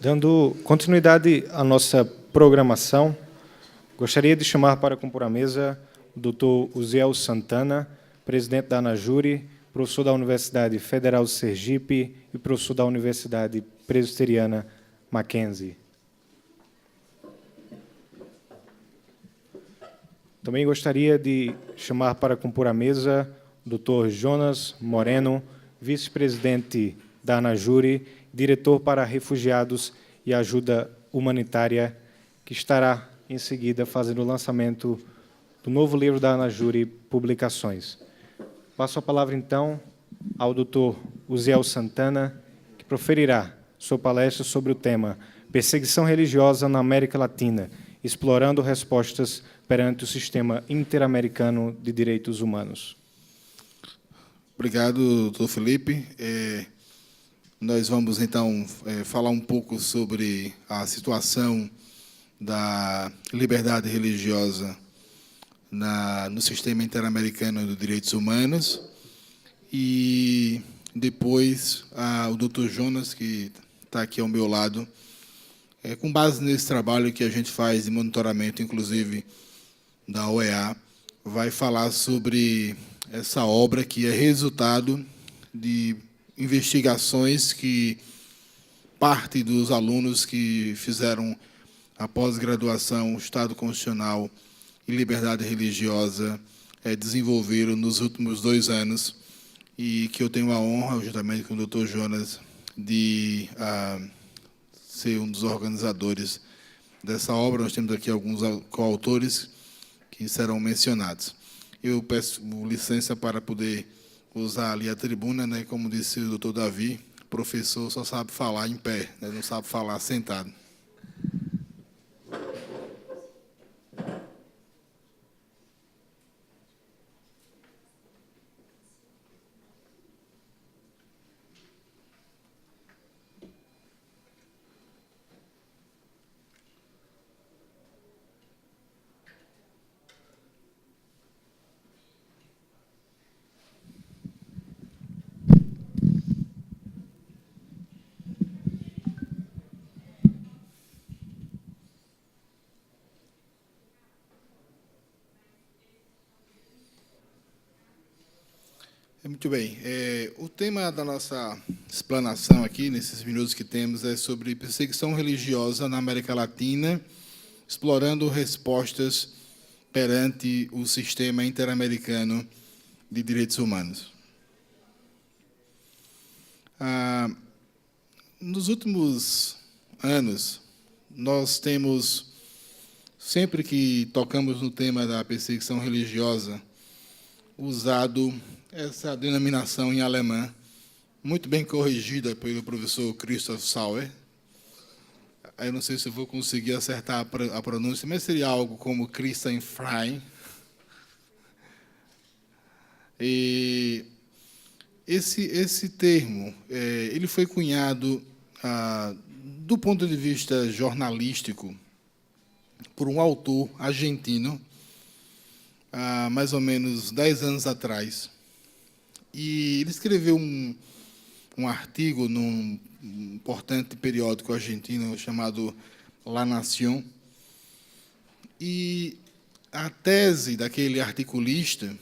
Dando continuidade à nossa programação, gostaria de chamar para compor a mesa o Dr. Uziel Santana, presidente da ANAJURE, professor da Universidade Federal de Sergipe e professor da Universidade Presbiteriana Mackenzie. Também gostaria de chamar para compor a mesa o Dr. Jonas Moreno, vice-presidente da ANAJURE, diretor para refugiados e ajuda humanitária, que estará em seguida fazendo o lançamento do novo livro da ANAJURE Publicações. Passo a palavra, então, ao Dr. Uziel Santana, que proferirá sua palestra sobre o tema Perseguição Religiosa na América Latina, explorando respostas perante o Sistema Interamericano de Direitos Humanos. Obrigado, doutor Felipe. Nós vamos, então, falar um pouco sobre a situação da liberdade religiosa no Sistema Interamericano de Direitos Humanos. E depois, o doutor Jonas, que está aqui ao meu lado, com base nesse trabalho que a gente faz de monitoramento, inclusive, da OEA, vai falar sobre essa obra que é resultado de investigações que parte dos alunos que fizeram a pós-graduação Estado Constitucional e Liberdade Religiosa desenvolveram nos últimos 2 anos e que eu tenho a honra, juntamente com o Dr. Jonas, de ser um dos organizadores dessa obra. Nós temos aqui alguns coautores que serão mencionados. Eu peço licença para poder usar ali a tribuna, né? Como disse o doutor Davi, o professor só sabe falar em pé, né? Não sabe falar sentado. Muito bem. O tema da nossa explanação aqui, nesses minutos que temos, é sobre perseguição religiosa na América Latina, explorando respostas perante o Sistema Interamericano de Direitos Humanos. Nos últimos anos, nós temos, sempre que tocamos no tema da perseguição religiosa, usado essa denominação em alemã, muito bem corrigida pelo professor Christoph Sauer. Eu não sei se eu vou conseguir acertar a pronúncia, mas seria algo como Christenfrei. E esse termo, ele foi cunhado, do ponto de vista jornalístico, por um autor argentino, há mais ou menos 10 anos atrás. E ele escreveu um artigo num importante periódico argentino chamado La Nación. E a tese daquele articulista,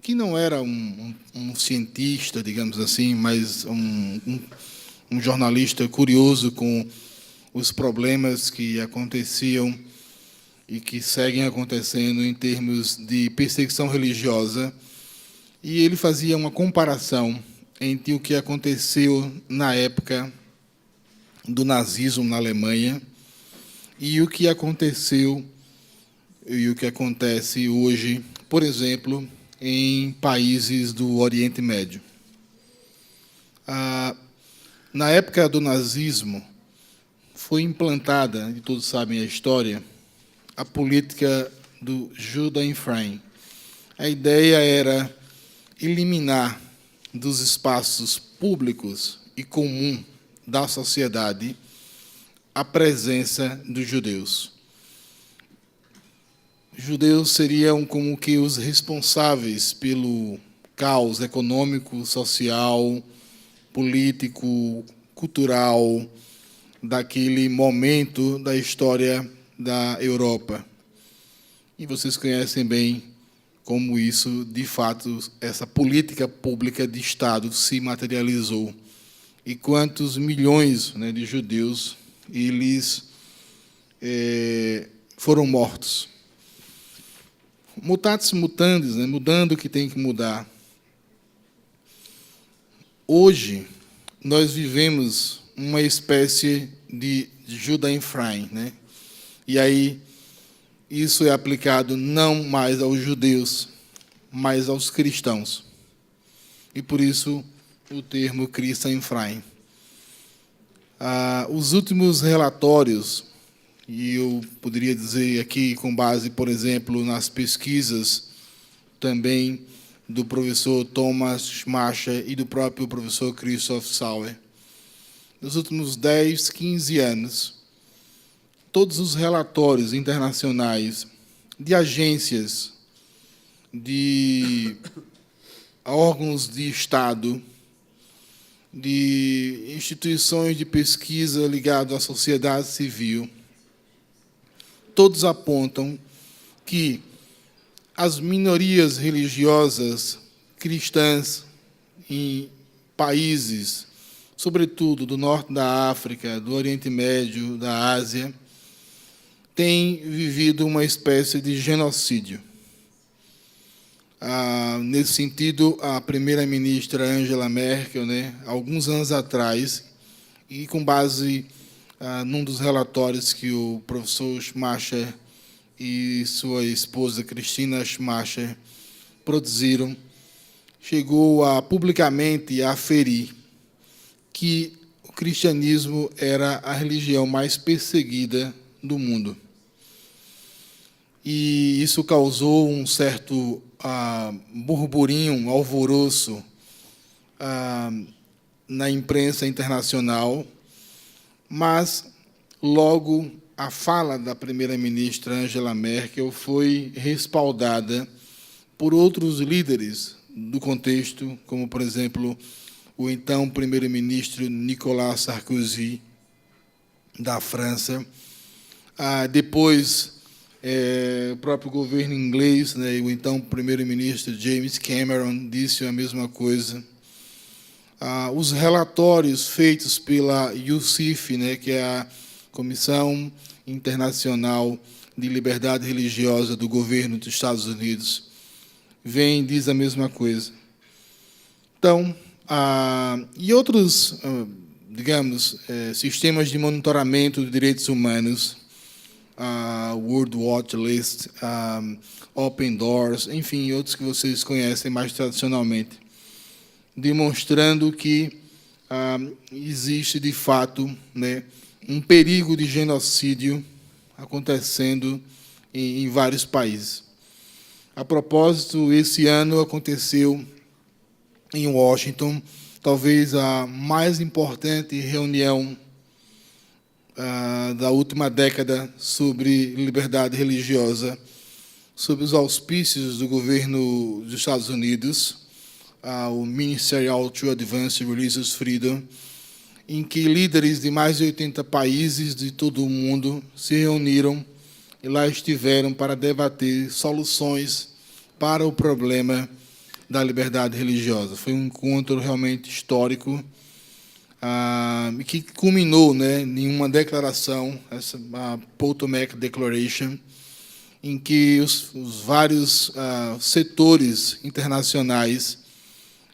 que não era um cientista, digamos assim, mas um jornalista curioso com os problemas que aconteciam e que seguem acontecendo em termos de perseguição religiosa, e ele fazia uma comparação entre o que aconteceu na época do nazismo na Alemanha e o que aconteceu e o que acontece hoje, por exemplo, em países do Oriente Médio. Na época do nazismo, foi implantada, e todos sabem a história, a política do Judenfrei. A ideia era eliminar dos espaços públicos e comum da sociedade a presença dos judeus. Judeus seriam como que os responsáveis pelo caos econômico, social, político, cultural daquele momento da história da Europa. E vocês conhecem bem como isso, de fato, essa política pública de Estado se materializou. E quantos milhões, né, de judeus eles foram mortos. Mutatis mutandis, né, mudando o que tem que mudar. Hoje, nós vivemos uma espécie de Judaim-Freim, né? E aí, isso é aplicado não mais aos judeus, mas aos cristãos. E, por isso, o termo Christian-Freim. Os últimos relatórios, e eu poderia dizer aqui, com base, por exemplo, nas pesquisas também do professor Thomas Mascher e do próprio professor Christoph Sauer, nos últimos 10, 15 anos, todos os relatórios internacionais de agências, de órgãos de Estado, de instituições de pesquisa ligadas à sociedade civil, todos apontam que as minorias religiosas cristãs em países, sobretudo do norte da África, do Oriente Médio, da Ásia, têm vivido uma espécie de genocídio. Nesse sentido, a primeira-ministra Angela Merkel, né, alguns anos atrás, e com base num dos relatórios que o professor Schmacher e sua esposa Cristina Schmacher produziram, chegou a publicamente a aferir que o cristianismo era a religião mais perseguida do mundo. E isso causou um certo burburinho, um alvoroço na imprensa internacional, mas logo a fala da primeira-ministra Angela Merkel foi respaldada por outros líderes do contexto, como, por exemplo, o então primeiro-ministro Nicolas Sarkozy, da França. Depois, o próprio governo inglês, né, o então primeiro-ministro James Cameron disse a mesma coisa. Os relatórios feitos pela UCIF, né, que é a Comissão Internacional de Liberdade Religiosa do governo dos Estados Unidos, diz a mesma coisa. Então, e outros, digamos, sistemas de monitoramento de direitos humanos, World Watch List, Open Doors, enfim, outros que vocês conhecem mais tradicionalmente, demonstrando que existe, de fato, né, um perigo de genocídio acontecendo em vários países. A propósito, esse ano aconteceu em Washington, talvez a mais importante reunião da última década sobre liberdade religiosa, sob os auspícios do governo dos Estados Unidos, o Ministerial to Advance Religious Freedom, em que líderes de mais de 80 países de todo o mundo se reuniram e lá estiveram para debater soluções para o problema da liberdade religiosa. Foi um encontro realmente histórico, que culminou, né, em uma declaração, essa Potomac Declaration, em que os vários setores internacionais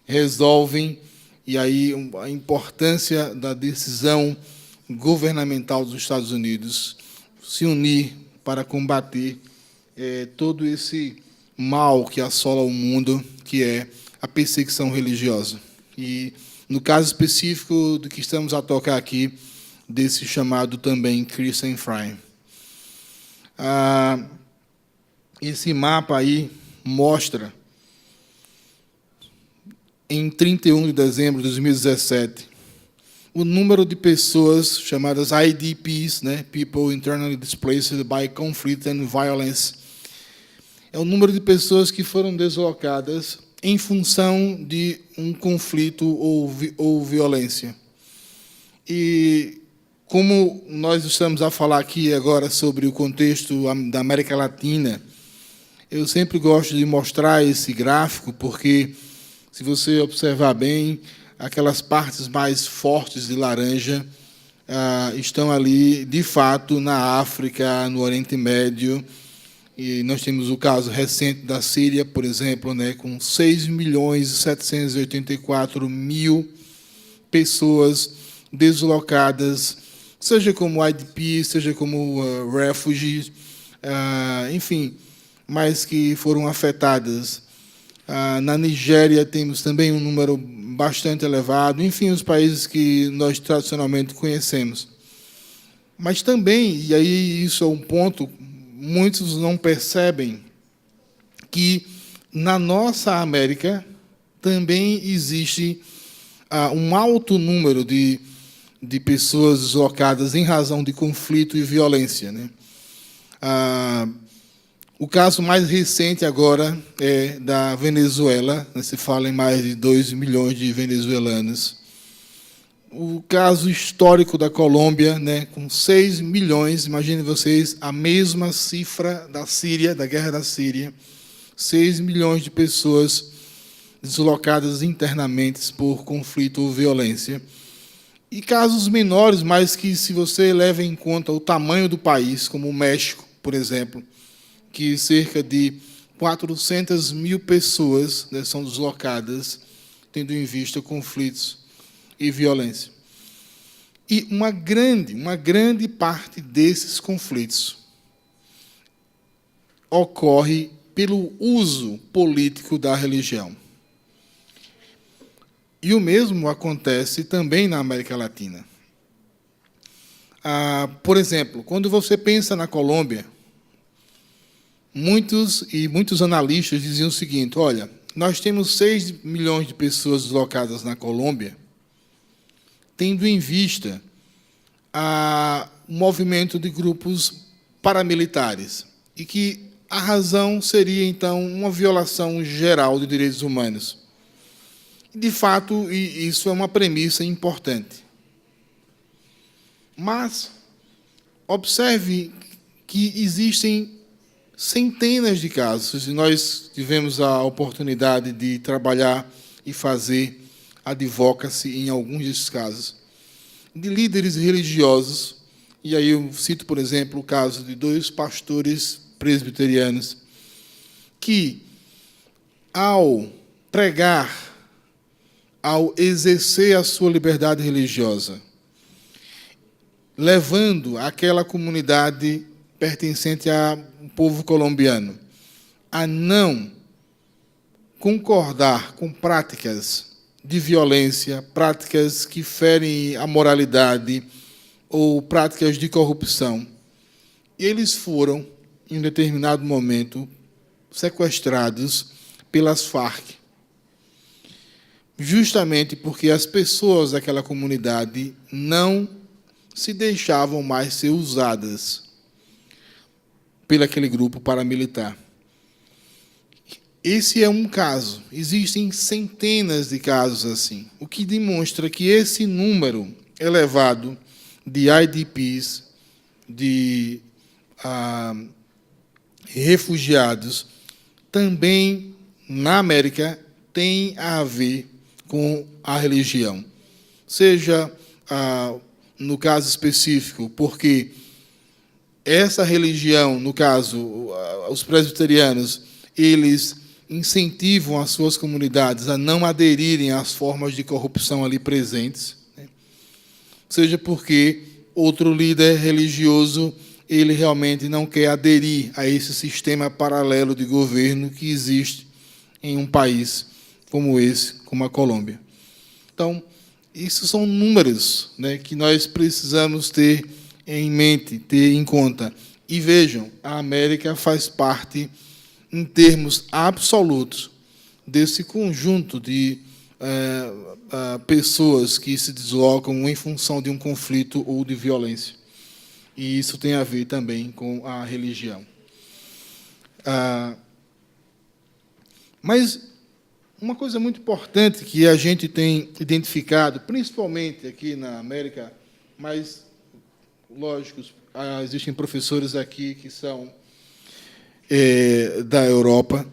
resolvem, e aí a importância da decisão governamental dos Estados Unidos se unir para combater todo esse mal que assola o mundo, que é a perseguição religiosa. E, no caso específico do que estamos a tocar aqui, desse chamado também Christian-Freim. Esse mapa aí mostra, em 31 de dezembro de 2017, o número de pessoas chamadas IDPs, né, People Internally Displaced by Conflict and Violence, é o número de pessoas que foram deslocadas em função de um conflito ou violência. E como nós estamos a falar aqui agora sobre o contexto da América Latina, eu sempre gosto de mostrar esse gráfico, porque, se você observar bem, aquelas partes mais fortes de laranja estão ali, de fato, na África, no Oriente Médio. E nós temos o caso recente da Síria, por exemplo, né, com 6.784.000 pessoas deslocadas, seja como IDP, seja como refugees, enfim, mas que foram afetadas. Na Nigéria temos também um número bastante elevado, enfim, os países que nós tradicionalmente conhecemos. Mas também, e aí isso é um ponto, muitos não percebem que na nossa América também existe um alto número de pessoas deslocadas em razão de conflito e violência, né? O caso mais recente agora é da Venezuela, né? Se fala em mais de 2 milhões de venezuelanos. O caso histórico da Colômbia, né, com 6 milhões, imaginem vocês, a mesma cifra da Síria, da guerra da Síria, 6 milhões de pessoas deslocadas internamente por conflito ou violência. E casos menores, mas que, se você leva em conta o tamanho do país, como o México, por exemplo, que cerca de 400.000 pessoas, né, são deslocadas, tendo em vista conflitos e violência. E uma grande parte desses conflitos ocorre pelo uso político da religião. E o mesmo acontece também na América Latina. Por exemplo, quando você pensa na Colômbia, muitos analistas diziam o seguinte: olha, nós temos 6 milhões de pessoas deslocadas na Colômbia, tendo em vista o movimento de grupos paramilitares, e que a razão seria, então, uma violação geral de direitos humanos. De fato, isso é uma premissa importante. Mas observe que existem centenas de casos, e nós tivemos a oportunidade de trabalhar e fazer advocacy em alguns desses casos, de líderes religiosos, e aí eu cito, por exemplo, o caso de 2 pastores presbiterianos que, ao pregar, ao exercer a sua liberdade religiosa, levando aquela comunidade pertencente ao povo colombiano a não concordar com práticas de violência, práticas que ferem a moralidade ou práticas de corrupção, eles foram, em um determinado momento, sequestrados pelas Farc, justamente porque as pessoas daquela comunidade não se deixavam mais ser usadas pelo aquele grupo paramilitar. Esse é um caso. Existem centenas de casos assim, o que demonstra que esse número elevado de IDPs, de refugiados, também na América tem a ver com a religião. Seja, no caso específico, porque essa religião, no caso, os presbiterianos, eles incentivam as suas comunidades a não aderirem às formas de corrupção ali presentes, né? Seja porque outro líder religioso, ele realmente não quer aderir a esse sistema paralelo de governo que existe em um país como esse, como a Colômbia. Então, isso são números, né, que nós precisamos ter em mente, ter em conta. E vejam, a América faz parte, em termos absolutos, desse conjunto de pessoas que se deslocam em função de um conflito ou de violência. E isso tem a ver também com a religião. Mas uma coisa muito importante que a gente tem identificado, principalmente aqui na América, mas lógico, existem professores aqui que são da Europa.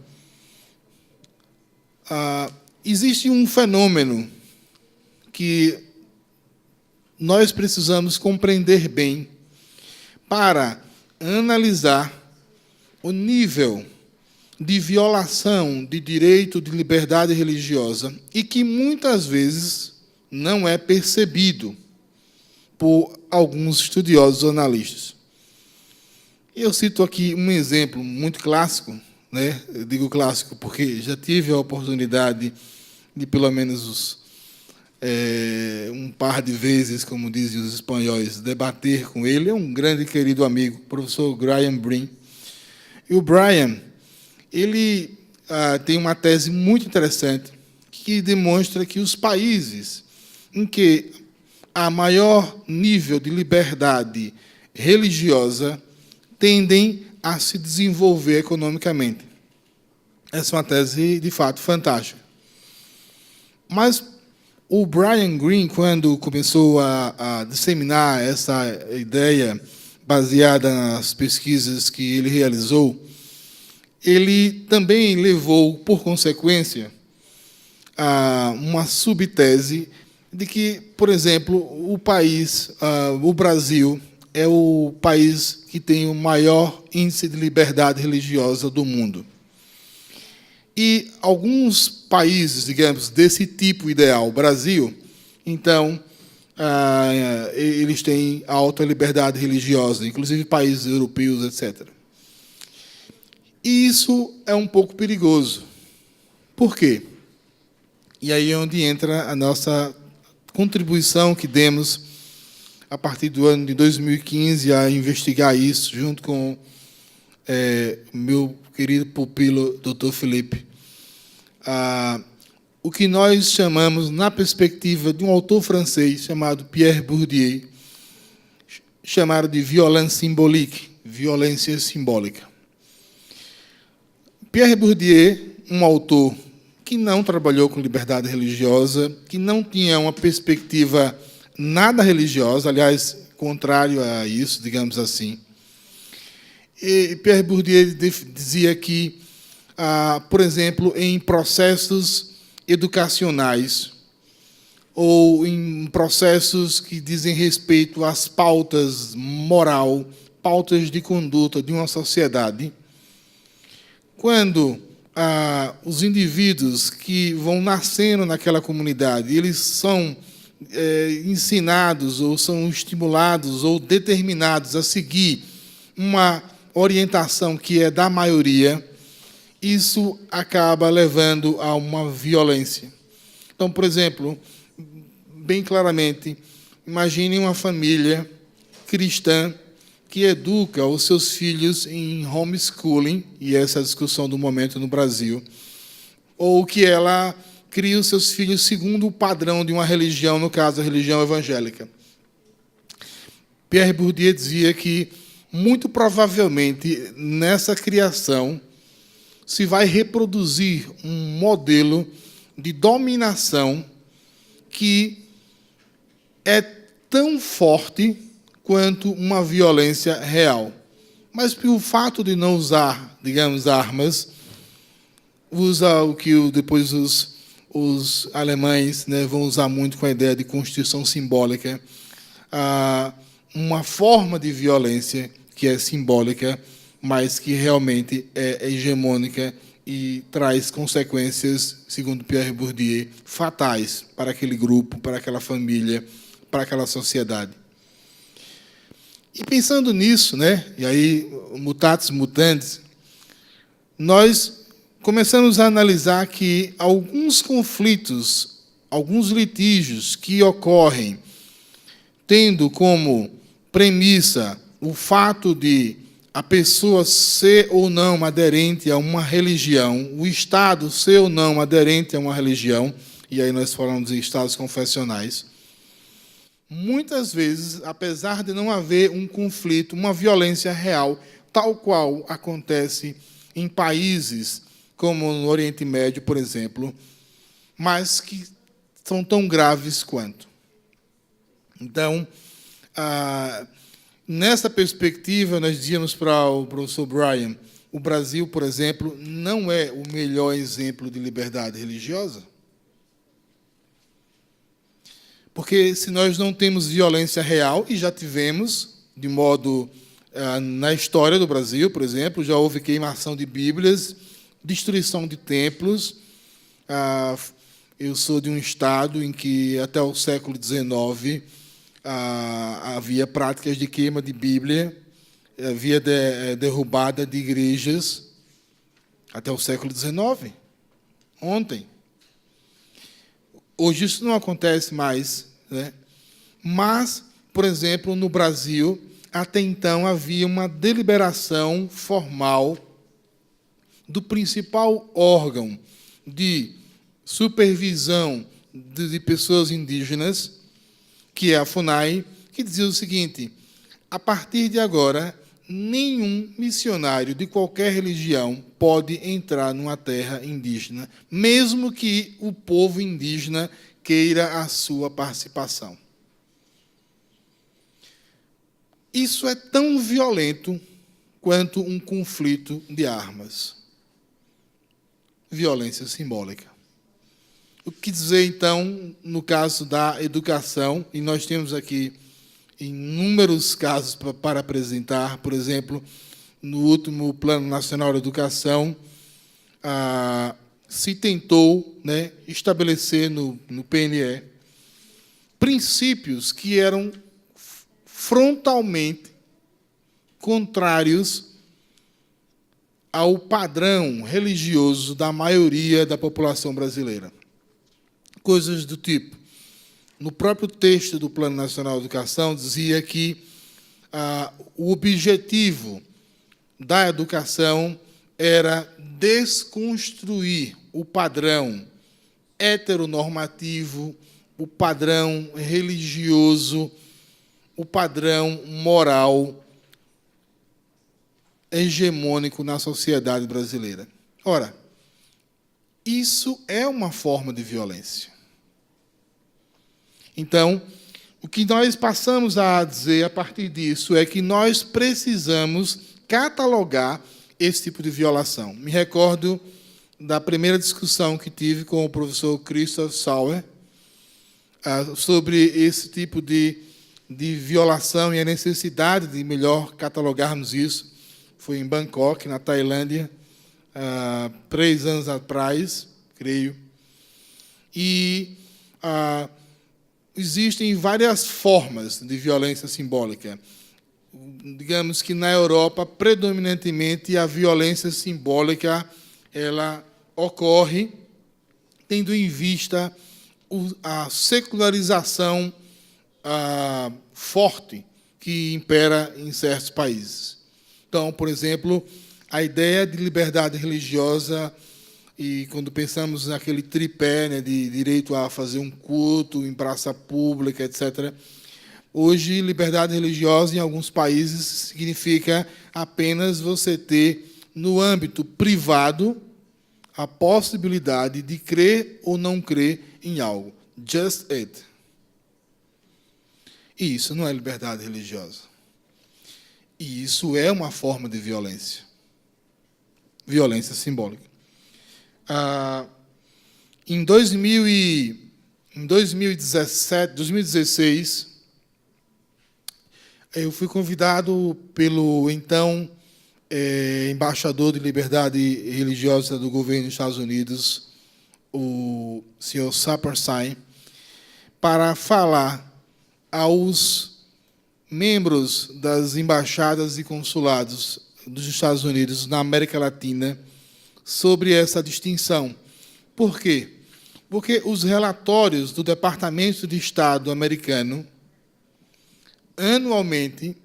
Existe um fenômeno que nós precisamos compreender bem para analisar o nível de violação de direito de liberdade religiosa e que, muitas vezes, não é percebido por alguns estudiosos analistas. Eu cito aqui um exemplo muito clássico, né? Eu digo clássico porque já tive a oportunidade de, pelo menos, um par de vezes, como dizem os espanhóis, debater com ele. É um grande e querido amigo, o professor Brian Brin. E o Brian, ele tem uma tese muito interessante que demonstra que os países em que há maior nível de liberdade religiosa tendem a se desenvolver economicamente. Essa é uma tese, de fato, fantástica. Mas o Brian Greene, quando começou a disseminar essa ideia baseada nas pesquisas que ele realizou, ele também levou, por consequência, a uma subtese de que, por exemplo, o Brasil, é o país que tem o maior índice de liberdade religiosa do mundo. E alguns países, digamos, desse tipo ideal, o Brasil, então, eles têm alta liberdade religiosa, inclusive países europeus, etc. E isso é um pouco perigoso. Por quê? E aí é onde entra a nossa contribuição que demos a partir do ano de 2015 a investigar isso, junto com meu querido pupilo, Dr. Felipe. O que nós chamamos, na perspectiva de um autor francês chamado Pierre Bourdieu, chamado de violence symbolique, violência simbólica. Pierre Bourdieu, um autor que não trabalhou com liberdade religiosa, que não tinha uma perspectiva nada religiosa, aliás, contrário a isso, digamos assim. E Pierre Bourdieu dizia que, por exemplo, em processos educacionais ou em processos que dizem respeito às pautas moral, pautas de conduta de uma sociedade, quando os indivíduos que vão nascendo naquela comunidade, eles são ensinados ou são estimulados ou determinados a seguir uma orientação que é da maioria, isso acaba levando a uma violência. Então, por exemplo, bem claramente, imagine uma família cristã que educa os seus filhos em homeschooling, e essa é a discussão do momento no Brasil, ou que ela cria os seus filhos segundo o padrão de uma religião, no caso, a religião evangélica. Pierre Bourdieu dizia que, muito provavelmente, nessa criação, se vai reproduzir um modelo de dominação que é tão forte quanto uma violência real. Mas, pelo fato de não usar, digamos, armas, usa o que depois os alemães, né, vão usar muito com a ideia de constituição simbólica, uma forma de violência que é simbólica, mas que realmente é hegemônica e traz consequências, segundo Pierre Bourdieu, fatais para aquele grupo, para aquela família, para aquela sociedade. E pensando nisso, né, e aí, mutatis mutandis, nós começamos a analisar que alguns conflitos, alguns litígios que ocorrem, tendo como premissa o fato de a pessoa ser ou não aderente a uma religião, o Estado ser ou não aderente a uma religião, e aí nós falamos de estados confessionais, muitas vezes, apesar de não haver um conflito, uma violência real, tal qual acontece em países como no Oriente Médio, por exemplo, mas que são tão graves quanto. Então, Nessa perspectiva, nós dizíamos para o professor Brian, o Brasil, por exemplo, não é o melhor exemplo de liberdade religiosa. Porque se nós não temos violência real, e já tivemos, de modo, na história do Brasil, por exemplo, já houve queimação de Bíblias, destruição de templos. Eu sou de um estado em que, até o século XIX, havia práticas de queima de Bíblia, havia derrubada de igrejas, até o século XIX, ontem. Hoje isso não acontece mais, né? Mas, por exemplo, no Brasil, até então havia uma deliberação formal do principal órgão de supervisão de pessoas indígenas, que é a FUNAI, que dizia o seguinte: a partir de agora, nenhum missionário de qualquer religião pode entrar numa terra indígena, mesmo que o povo indígena queira a sua participação. Isso é tão violento quanto um conflito de armas. Violência simbólica. O que dizer, então, no caso da educação? E nós temos aqui inúmeros casos para apresentar. Por exemplo, no último Plano Nacional de Educação, se tentou, né, estabelecer no PNE princípios que eram frontalmente contrários ao padrão religioso da maioria da população brasileira. Coisas do tipo, no próprio texto do Plano Nacional de Educação, dizia que o objetivo da educação era desconstruir o padrão heteronormativo, o padrão religioso, o padrão moral hegemônico na sociedade brasileira. Ora, isso é uma forma de violência. Então, o que nós passamos a dizer a partir disso é que nós precisamos catalogar esse tipo de violação. Me recordo da primeira discussão que tive com o professor Christoph Sauer sobre esse tipo de violação e a necessidade de melhor catalogarmos isso. Foi em Bangkok, na Tailândia, 3 anos atrás, creio. E existem várias formas de violência simbólica. Digamos que na Europa, predominantemente, a violência simbólica ela ocorre tendo em vista a secularização forte que impera em certos países. Então, por exemplo, a ideia de liberdade religiosa, e quando pensamos naquele tripé, né, de direito a fazer um culto em praça pública, etc., hoje, liberdade religiosa, em alguns países, significa apenas você ter, no âmbito privado, a possibilidade de crer ou não crer em algo. Just it. E isso não é liberdade religiosa. E isso é uma forma de violência. Violência simbólica. Em 2016, eu fui convidado pelo então embaixador de liberdade religiosa do governo dos Estados Unidos, o Sr. Sapersheim, para falar aos membros das embaixadas e consulados dos Estados Unidos na América Latina sobre essa distinção. Por quê? Porque os relatórios do Departamento de Estado americano, anualmente,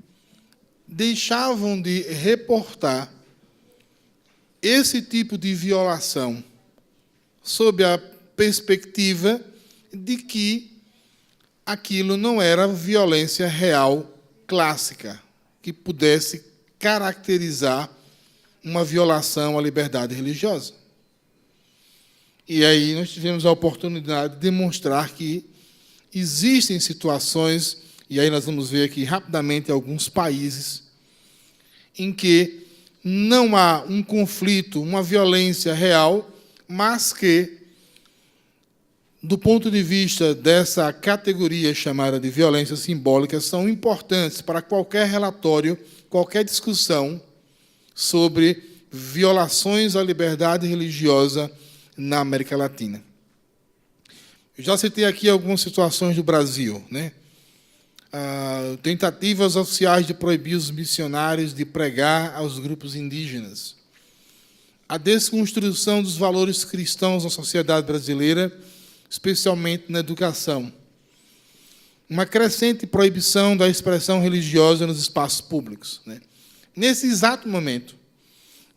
deixavam de reportar esse tipo de violação sob a perspectiva de que aquilo não era violência real clássica, que pudesse caracterizar uma violação à liberdade religiosa. E aí nós tivemos a oportunidade de demonstrar que existem situações E aí nós vamos ver aqui rapidamente alguns países em que não há um conflito, uma violência real, mas que, do ponto de vista dessa categoria chamada de violência simbólica, são importantes para qualquer relatório, qualquer discussão sobre violações à liberdade religiosa na América Latina. Eu já citei aqui algumas situações do Brasil, né? Tentativas oficiais de proibir os missionários de pregar aos grupos indígenas. A desconstrução dos valores cristãos na sociedade brasileira, especialmente na educação. Uma crescente proibição da expressão religiosa nos espaços públicos, né? Nesse exato momento,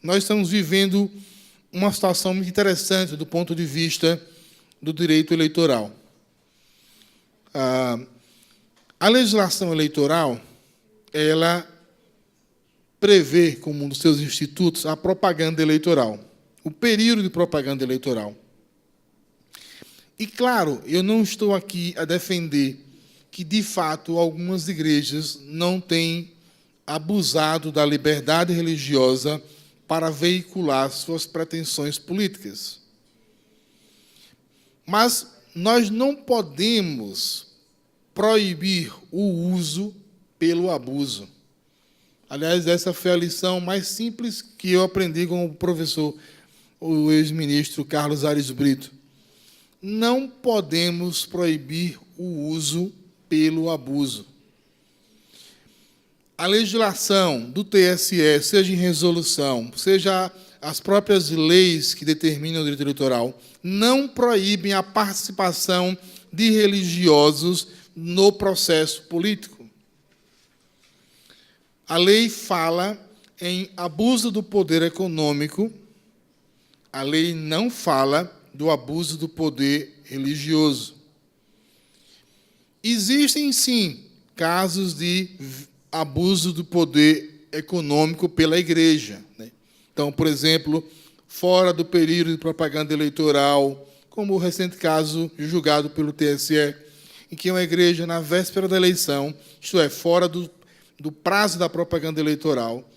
nós estamos vivendo uma situação muito interessante do ponto de vista do direito eleitoral. A legislação eleitoral, ela prevê, como um dos seus institutos, a propaganda eleitoral, o período de propaganda eleitoral. E, claro, eu não estou aqui a defender que, de fato, algumas igrejas não têm abusado da liberdade religiosa para veicular suas pretensões políticas. Mas nós não podemos proibir o uso pelo abuso. Aliás, essa foi a lição mais simples que eu aprendi com o professor, o ex-ministro Carlos Aires Brito. Não podemos proibir o uso pelo abuso. A legislação do TSE, seja em resolução, seja as próprias leis que determinam o direito eleitoral, não proíbem a participação de religiosos no processo político. A lei fala em abuso do poder econômico, a lei não fala do abuso do poder religioso. Existem, sim, casos de abuso do poder econômico pela igreja, né? Então, por exemplo, fora do período de propaganda eleitoral, como o recente caso julgado pelo TSE, em que uma igreja, na véspera da eleição, isto é, fora do prazo da propaganda eleitoral,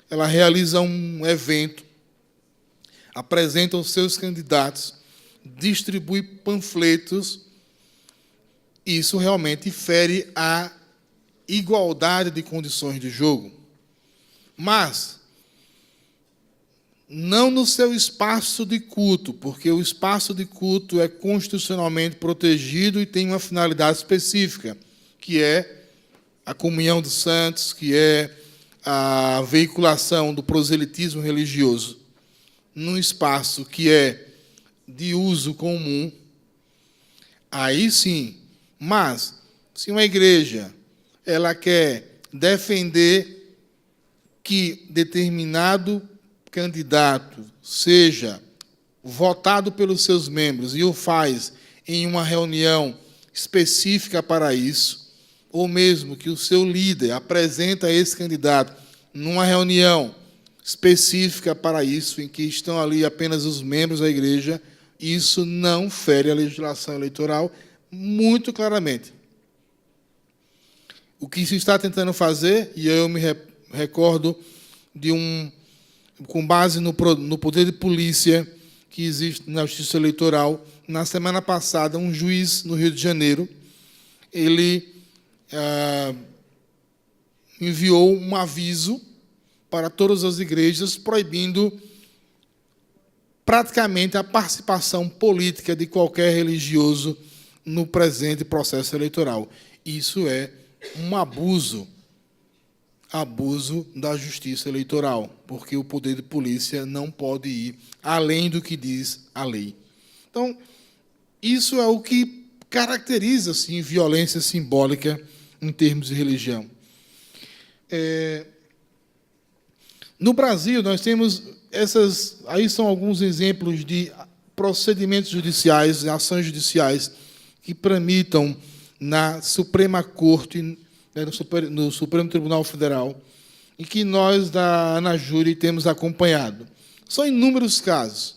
ela realiza um evento, apresenta os seus candidatos, distribui panfletos, e isso realmente fere a igualdade de condições de jogo. Mas não no seu espaço de culto, porque o espaço de culto é constitucionalmente protegido e tem uma finalidade específica, que é a comunhão dos santos, que é a veiculação do proselitismo religioso. Num espaço que é de uso comum, aí sim. Mas, se uma igreja ela quer defender que determinado candidato seja votado pelos seus membros e o faz em uma reunião específica para isso, ou mesmo que o seu líder apresenta esse candidato numa reunião específica para isso, em que estão ali apenas os membros da igreja, isso não fere a legislação eleitoral muito claramente. O que se está tentando fazer, e eu me recordo de com base no poder de polícia que existe na justiça eleitoral, na semana passada, um juiz no Rio de Janeiro, ele enviou um aviso para todas as igrejas, proibindo praticamente a participação política de qualquer religioso no presente processo eleitoral. Isso é um abuso da justiça eleitoral, porque o poder de polícia não pode ir além do que diz a lei. Então, isso é o que caracteriza, assim, violência simbólica em termos de religião. No Brasil, nós temos aí são alguns exemplos de procedimentos judiciais, ações judiciais que tramitam na Suprema Corte, no Supremo Tribunal Federal, e que nós, da ANAJURI, temos acompanhado. São inúmeros casos.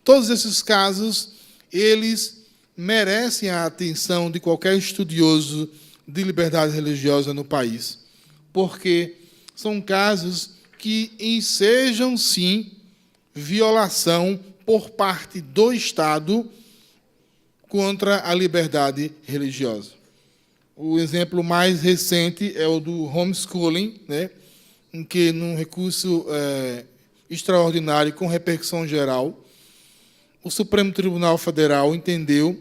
Todos esses casos, eles merecem a atenção de qualquer estudioso de liberdade religiosa no país, porque são casos que ensejam, sim, violação por parte do Estado contra a liberdade religiosa. O exemplo mais recente é o do homeschooling, né, em que, num recurso extraordinário com repercussão geral, o Supremo Tribunal Federal entendeu,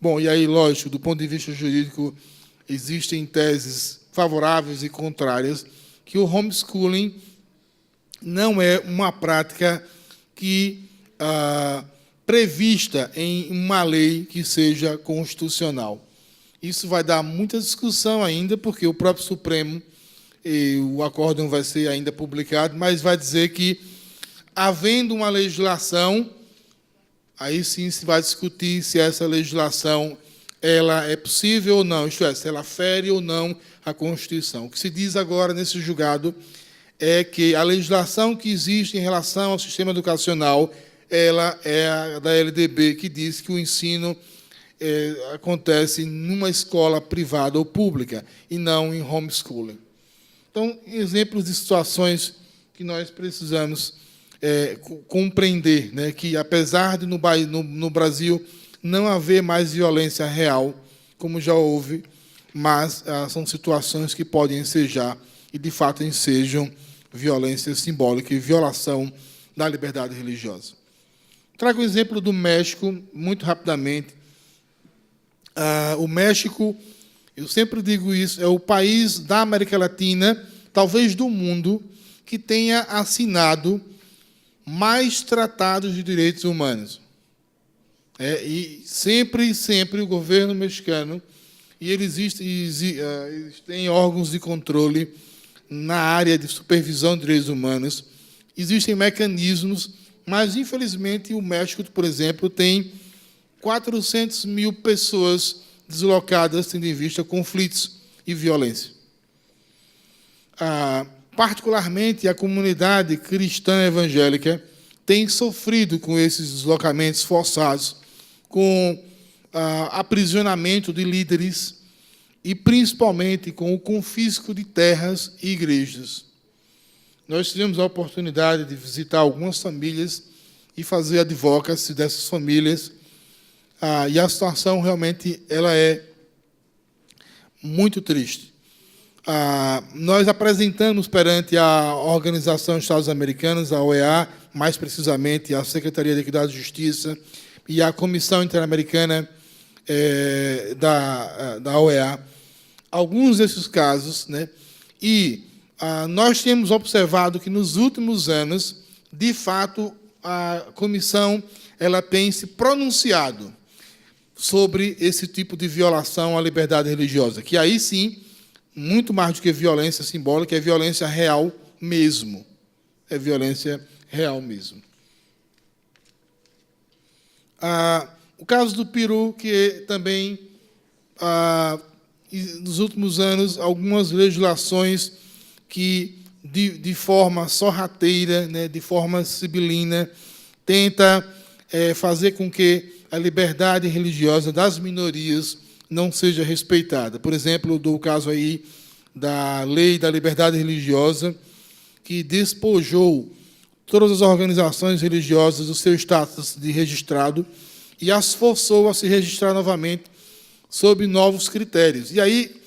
bom, e aí, lógico, do ponto de vista jurídico, existem teses favoráveis e contrárias, que o homeschooling não é uma prática que prevista em uma lei que seja constitucional. Isso vai dar muita discussão ainda, porque o próprio Supremo, e o acórdão vai ser ainda publicado, mas vai dizer que, havendo uma legislação, aí sim se vai discutir se essa legislação ela é possível ou não, isto é, se ela fere ou não a Constituição. O que se diz agora nesse julgado é que a legislação que existe em relação ao sistema educacional, ela é a da LDB, que diz que o ensino acontece numa escola privada ou pública, e não em homeschooling. Então, exemplos de situações que nós precisamos compreender, né, que, apesar de no Brasil não haver mais violência real, como já houve, mas são situações que podem ensejar, e de fato ensejam, violência simbólica e violação da liberdade religiosa. Trago o exemplo do México, muito rapidamente. O México, eu sempre digo isso, é o país da América Latina, talvez do mundo, que tenha assinado mais tratados de direitos humanos. E sempre o governo mexicano, e eles têm órgãos de controle na área de supervisão de direitos humanos, existem mecanismos, mas, infelizmente, o México, por exemplo, tem 400 mil pessoas deslocadas, tendo em vista conflitos e violência. Particularmente, a comunidade cristã evangélica tem sofrido com esses deslocamentos forçados, com aprisionamento de líderes e, principalmente, com o confisco de terras e igrejas. Nós tivemos a oportunidade de visitar algumas famílias e fazer advocacy dessas famílias, e a situação realmente ela é muito triste. Nós apresentamos perante a Organização dos Estados Americanos, a OEA, mais precisamente a Secretaria de Equidade e Justiça e a Comissão Interamericana da OEA, alguns desses casos, né? E nós temos observado que, nos últimos anos, de fato, a comissão ela tem se pronunciado sobre esse tipo de violação à liberdade religiosa, que aí sim, muito mais do que violência simbólica, é violência real mesmo. É violência real mesmo. O caso do Peru, que também, nos últimos anos, algumas legislações que, de forma sorrateira, né, de forma sibilina, tenta fazer com que a liberdade religiosa das minorias não seja respeitada. Por exemplo, do caso aí da Lei da Liberdade Religiosa, que despojou todas as organizações religiosas do seu status de registrado e as forçou a se registrar novamente sob novos critérios. E aí,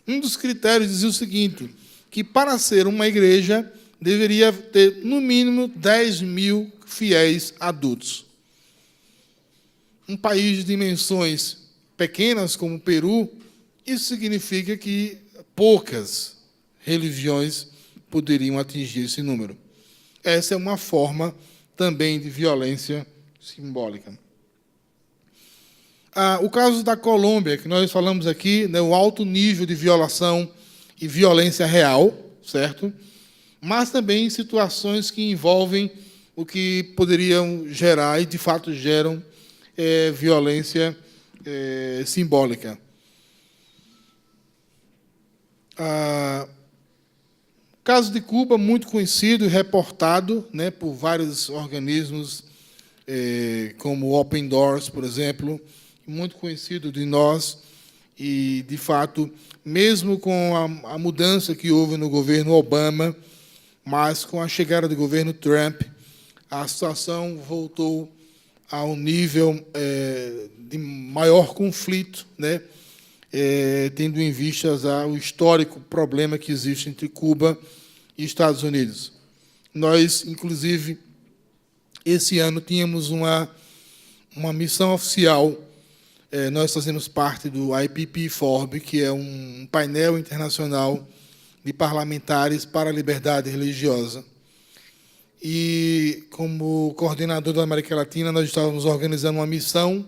um dos critérios dizia o seguinte, que para ser uma igreja deveria ter, no mínimo, 10 mil fiéis adultos. Um país de dimensões pequenas, como o Peru, isso significa que poucas religiões poderiam atingir esse número. Essa é uma forma também de violência simbólica. O caso da Colômbia, que nós falamos aqui, né, o alto nível de violação e violência real, certo? Mas também situações que envolvem o que poderiam gerar, e de fato geram, violência simbólica. O caso de Cuba, muito conhecido e reportado, né, por vários organismos, como o Open Doors, por exemplo, muito conhecido de nós, E, de fato, mesmo com a mudança que houve no governo Obama, mas com a chegada do governo Trump, a situação voltou a um nível de maior conflito, né? Tendo em vista o histórico problema que existe entre Cuba e Estados Unidos. Nós, inclusive, esse ano tínhamos uma missão oficial. Nós fazemos parte do IPP-FORB, que é um painel internacional de parlamentares para a liberdade religiosa. E, como coordenador da América Latina, nós estávamos organizando uma missão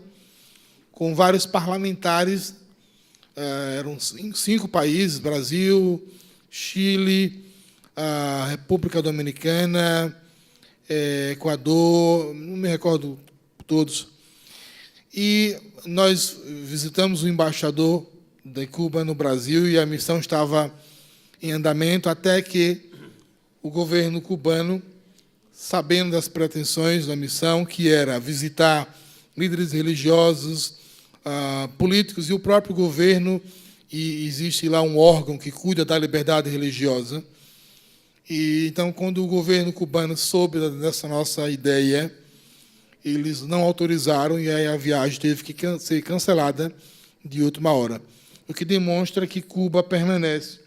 com vários parlamentares, eram 5 países, Brasil, Chile, a República Dominicana, Equador, não me recordo todos. E nós visitamos o embaixador de Cuba no Brasil e a missão estava em andamento até que o governo cubano, sabendo das pretensões da missão, que era visitar líderes religiosos, políticos e o próprio governo, e existe lá um órgão que cuida da liberdade religiosa. E então, quando o governo cubano soube dessa nossa ideia, eles não autorizaram e aí a viagem teve que ser cancelada de última hora, o que demonstra que Cuba permanece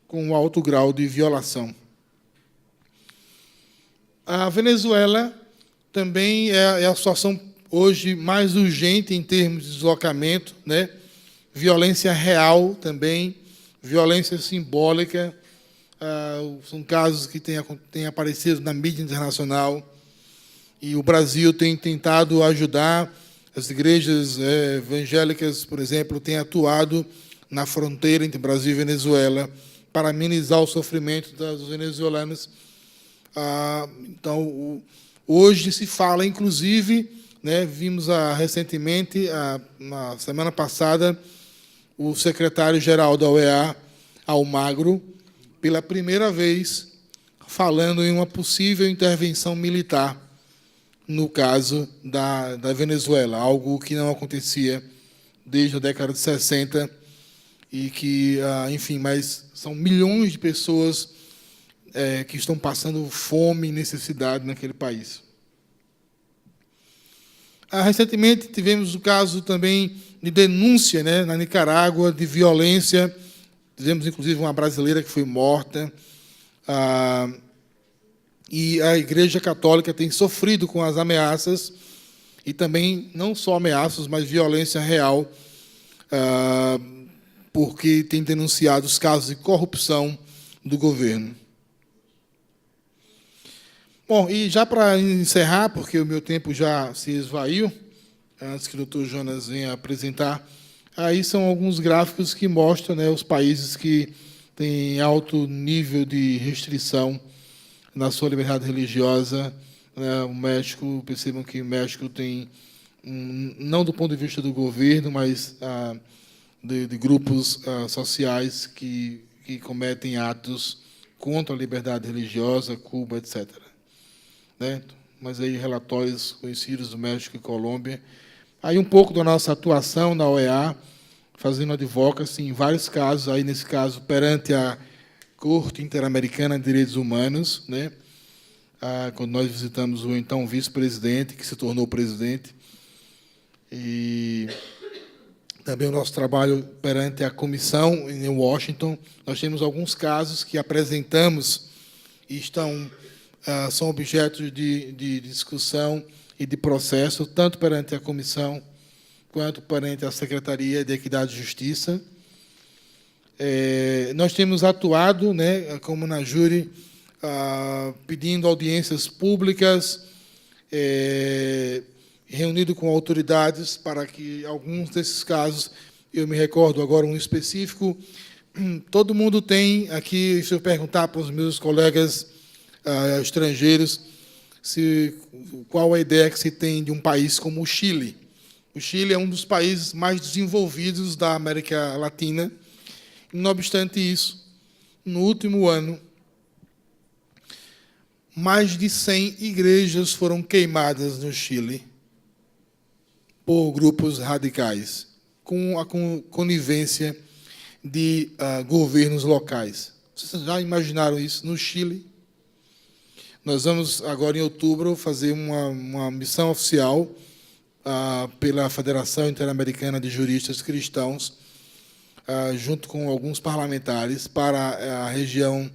com um alto grau de violação. A Venezuela também é a situação hoje mais urgente em termos de deslocamento, né? Violência real também, violência simbólica, são casos que têm aparecido na mídia internacional, e o Brasil tem tentado ajudar. As igrejas evangélicas, por exemplo, têm atuado na fronteira entre Brasil e Venezuela para amenizar o sofrimento dos venezuelanos. Então, hoje se fala, inclusive, né, vimos recentemente, na semana passada, o secretário-geral da OEA, Almagro, pela primeira vez, falando em uma possível intervenção militar no caso da Venezuela, algo que não acontecia desde a década de 60 e que, enfim, mas são milhões de pessoas que estão passando fome e necessidade naquele país. Recentemente tivemos o caso também de denúncia, né, na Nicarágua, de violência. Tivemos, inclusive, uma brasileira que foi morta. E a Igreja Católica tem sofrido com as ameaças, e também não só ameaças, mas violência real, porque tem denunciado os casos de corrupção do governo. Bom, e já para encerrar, porque o meu tempo já se esvaiu, antes que o Dr. Jonas venha apresentar, aí são alguns gráficos que mostram, né, os países que têm alto nível de restrição na sua liberdade religiosa. O México, percebam que o México tem, não do ponto de vista do governo, mas de grupos sociais que cometem atos contra a liberdade religiosa, Cuba, etc. Né? Mas aí relatórios conhecidos do México e Colômbia. Aí um pouco da nossa atuação na OEA, fazendo advocacy em vários casos, aí nesse caso perante a Corte Interamericana de Direitos Humanos, né? Quando nós visitamos o então vice-presidente, que se tornou presidente, e também o nosso trabalho perante a comissão em Washington. Nós temos alguns casos que apresentamos e são objetos de discussão e de processo, tanto perante a comissão quanto perante a Secretaria de Equidade e Justiça. Nós temos atuado, né, como na júri, pedindo audiências públicas, reunido com autoridades para que alguns desses casos, eu me recordo agora um específico, todo mundo tem aqui, se eu perguntar para os meus colegas estrangeiros qual a ideia que se tem de um país como o Chile. O Chile é um dos países mais desenvolvidos da América Latina. Não obstante isso, no último ano, mais de 100 igrejas foram queimadas no Chile por grupos radicais. com a conivência de governos locais. Vocês já imaginaram isso no Chile? Nós vamos, agora em outubro, fazer uma missão oficial pela Federação Interamericana de Juristas Cristãos, junto com alguns parlamentares, para a região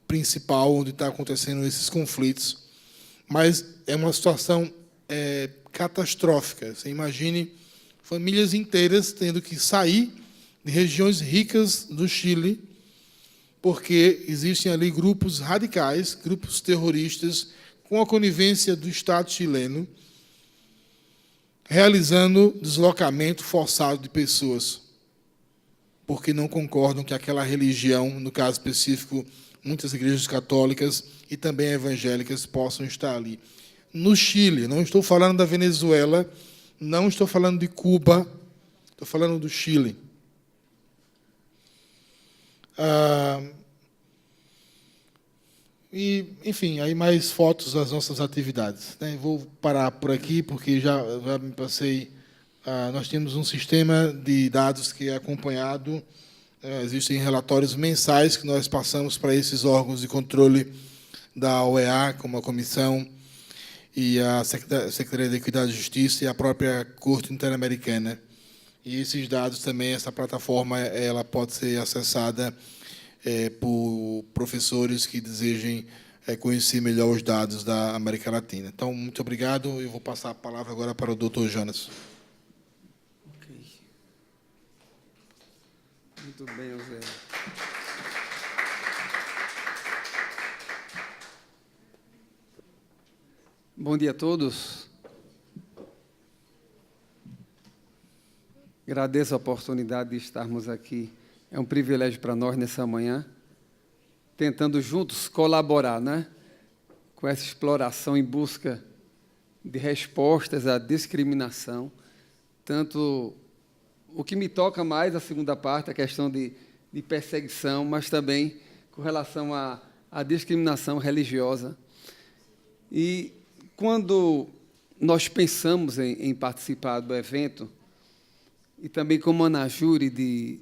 principal onde está acontecendo esses conflitos. Mas é uma situação catastrófica. Você imagine famílias inteiras tendo que sair de regiões ricas do Chile, porque existem ali grupos radicais, grupos terroristas, com a conivência do Estado chileno, realizando deslocamento forçado de pessoas, porque não concordam que aquela religião, no caso específico, muitas igrejas católicas e também evangélicas possam estar ali. No Chile, não estou falando da Venezuela, não estou falando de Cuba, estou falando do Chile. E, enfim, aí mais fotos das nossas atividades, né? Vou parar por aqui, porque já me passei. Nós temos um sistema de dados que é acompanhado. Existem relatórios mensais que nós passamos para esses órgãos de controle da OEA, como a Comissão, e a Secretaria de Equidade e Justiça e a própria Corte Interamericana. E esses dados também, essa plataforma, ela pode ser acessada por professores que desejem conhecer melhor os dados da América Latina. Então, muito obrigado. Eu vou passar a palavra agora para o Dr. Jonas. Muito bem, José. Bom dia a todos. Agradeço a oportunidade de estarmos aqui. É um privilégio para nós nessa manhã, tentando juntos colaborar, né, com essa exploração em busca de respostas à discriminação, tanto o que me toca mais, a segunda parte, a questão de perseguição, mas também com relação à discriminação religiosa. E quando nós pensamos em participar do evento, e também como Anajure, de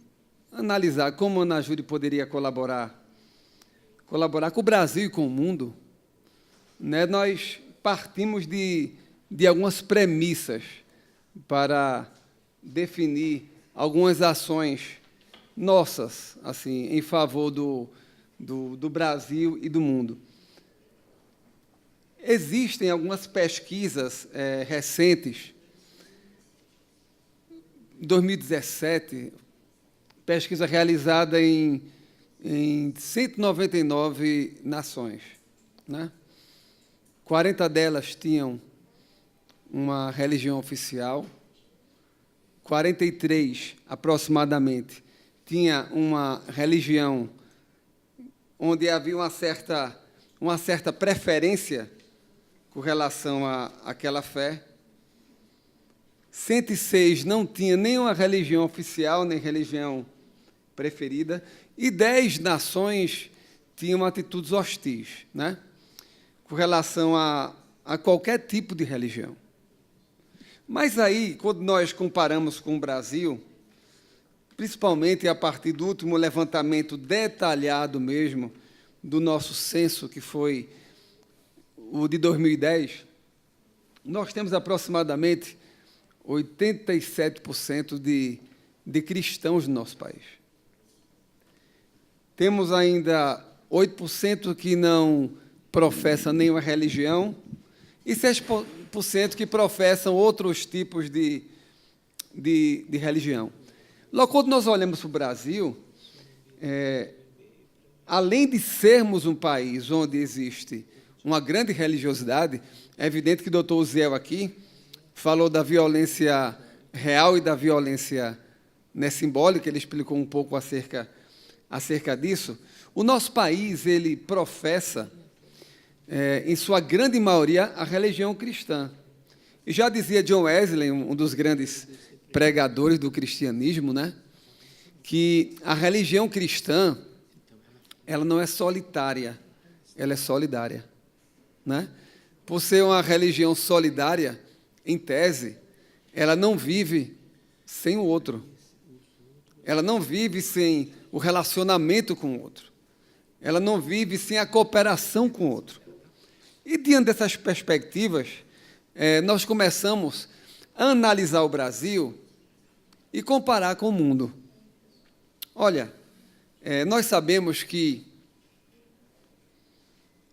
analisar como a Anajure poderia colaborar com o Brasil e com o mundo, né, nós partimos de algumas premissas para definir algumas ações nossas, assim, em favor do Brasil e do mundo. Existem algumas pesquisas recentes. Em 2017, pesquisa realizada em 199 nações, né? 40 delas tinham uma religião oficial, 43, aproximadamente, tinha uma religião onde havia uma certa preferência com relação àquela fé. 106 não tinha nenhuma religião oficial, nem religião preferida, e 10 nações tinham atitudes hostis, né, com relação a qualquer tipo de religião. Mas aí, quando nós comparamos com o Brasil, principalmente a partir do último levantamento detalhado mesmo do nosso censo, que foi o de 2010, nós temos aproximadamente 87% de cristãos no nosso país. Temos ainda 8% que não professam nenhuma religião e 6% que professam outros tipos de religião. Logo, quando nós olhamos para o Brasil, além de sermos um país onde existe uma grande religiosidade, é evidente que o doutor Uziel aqui falou da violência real e da violência, né, simbólica, ele explicou um pouco acerca disso. O nosso país, ele professa, em sua grande maioria, a religião cristã. E já dizia John Wesley, um dos grandes pregadores do cristianismo, né, que a religião cristã, ela não é solitária, ela é solidária, né? Por ser uma religião solidária, em tese, ela não vive sem o outro. Ela não vive sem o relacionamento com o outro. Ela não vive sem a cooperação com o outro. E, diante dessas perspectivas, nós começamos a analisar o Brasil e comparar com o mundo. Olha, nós sabemos que,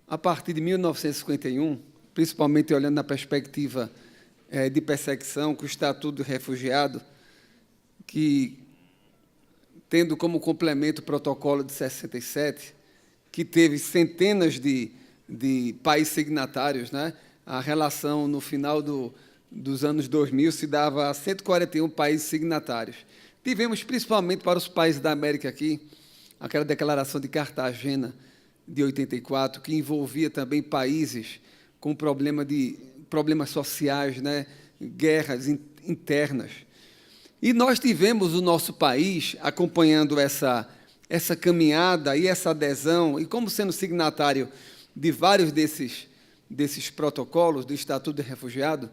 a partir de 1951, principalmente olhando na perspectiva de perseguição, com o Estatuto do Refugiado, que, tendo como complemento o Protocolo de 67, que teve centenas de países signatários, né? A relação, no final dos anos 2000, se dava a 141 países signatários. Tivemos, principalmente para os países da América aqui, aquela Declaração de Cartagena, de 84, que envolvia também países com problemas sociais, né? Guerras internas. E nós tivemos o nosso país acompanhando essa caminhada e essa adesão, e como sendo signatário de vários desses protocolos do Estatuto de Refugiado,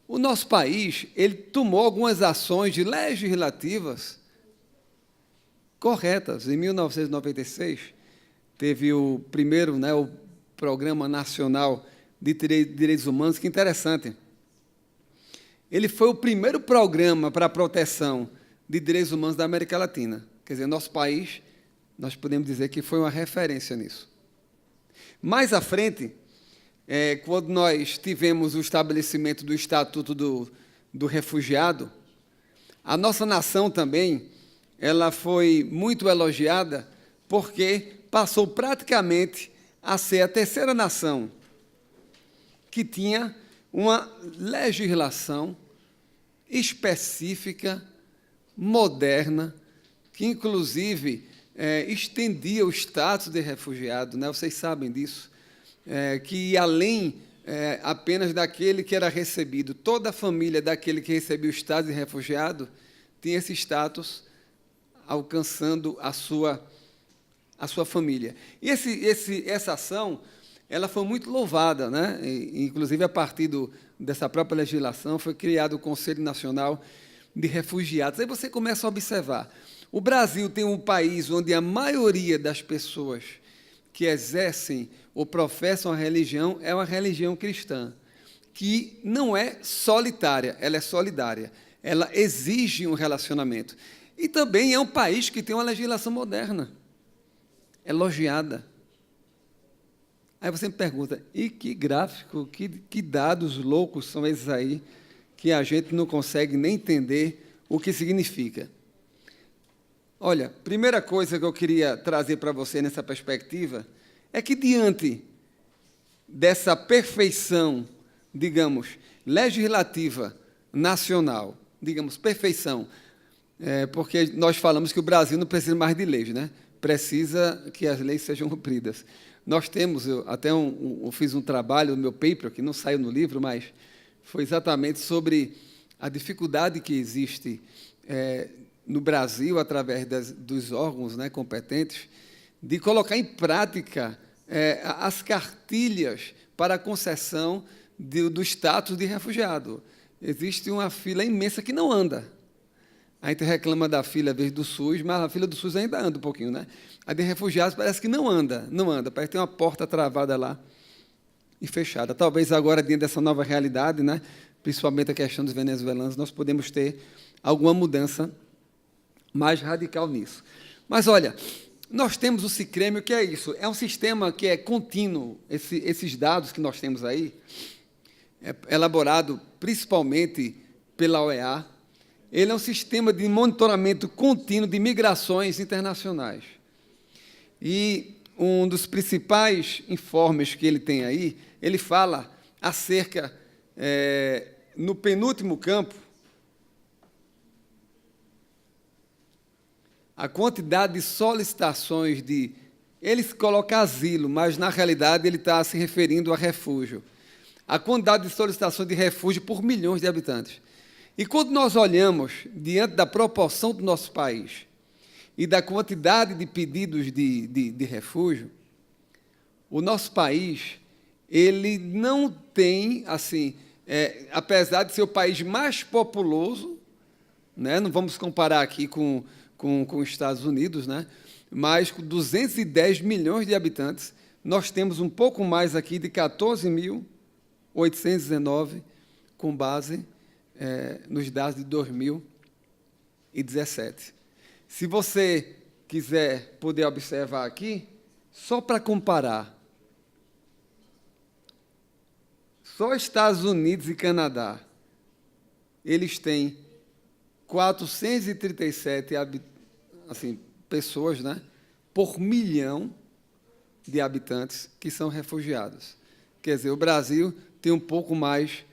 o nosso país ele tomou algumas ações legislativas corretas. Em 1996, teve o primeiro, né, o Programa Nacional de Direitos Humanos, que é interessante. Ele foi o primeiro programa para a proteção de direitos humanos da América Latina. Quer dizer, nosso país, nós podemos dizer que foi uma referência nisso. Mais à frente, quando nós tivemos o estabelecimento do Estatuto do Refugiado, a nossa nação também ela foi muito elogiada porque passou praticamente a ser a terceira nação que tinha uma legislação específica, moderna, que, inclusive, estendia o status de refugiado, né? Vocês sabem disso, que além apenas daquele que era recebido, toda a família daquele que recebia o status de refugiado tinha esse status alcançando a sua família. E essa ação ela foi muito louvada, né? Inclusive, a partir dessa própria legislação, foi criado o Conselho Nacional de Refugiados. Aí você começa a observar. O Brasil tem um país onde a maioria das pessoas que exercem ou professam a religião é uma religião cristã, que não é solitária, ela é solidária. Ela exige um relacionamento. E também é um país que tem uma legislação moderna, elogiada. Aí você me pergunta, e que gráfico, que dados loucos são esses aí, que a gente não consegue nem entender o que significa? Olha, primeira coisa que eu queria trazer para você nessa perspectiva é que, diante dessa perfeição, digamos, legislativa nacional, digamos, perfeição, porque nós falamos que o Brasil não precisa mais de leis, né? Precisa que as leis sejam cumpridas. Nós temos, eu fiz um trabalho no meu paper, que não saiu no livro, mas foi exatamente sobre a dificuldade que existe no Brasil, através dos órgãos, né, competentes, de colocar em prática as cartilhas para a concessão do status de refugiado. Existe uma fila imensa que não anda. A gente reclama da fila, às vezes, do SUS, mas a fila do SUS ainda anda um pouquinho, né? A de refugiados parece que não anda, parece que tem uma porta travada lá e fechada. Talvez agora, dentro dessa nova realidade, né, principalmente a questão dos venezuelanos, nós podemos ter alguma mudança mais radical nisso. Mas, olha, nós temos o Sicrêmio, que é isso, é um sistema que é contínuo, esses dados que nós temos aí, elaborado principalmente pela OEA. Ele é um sistema de monitoramento contínuo de migrações internacionais. E um dos principais informes que ele tem aí, ele fala acerca, no penúltimo campo, a quantidade de solicitações de... Ele coloca asilo, mas, na realidade, ele está se referindo a refúgio. A quantidade de solicitações de refúgio por milhões de habitantes. E quando nós olhamos diante da proporção do nosso país e da quantidade de pedidos de refúgio, o nosso país ele não tem, assim, apesar de ser o país mais populoso, né? Não vamos comparar aqui com os Estados Unidos, né? Mas com 210 milhões de habitantes, nós temos um pouco mais aqui de 14.819, com base nos dados de 2017. Se você quiser poder observar aqui, só para comparar, só Estados Unidos e Canadá, eles têm 437 pessoas, né, por milhão de habitantes que são refugiados. Quer dizer, o Brasil tem um pouco mais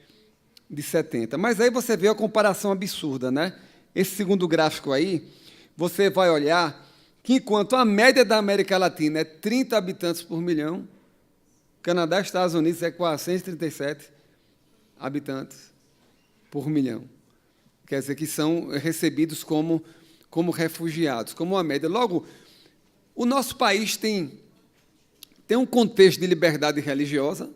de 70. Mas aí você vê a comparação absurda, né? Esse segundo gráfico aí, você vai olhar que, enquanto a média da América Latina é 30 habitantes por milhão, Canadá e Estados Unidos é 437 habitantes por milhão. Quer dizer, que são recebidos como refugiados, como uma média. Logo, o nosso país tem um contexto de liberdade religiosa,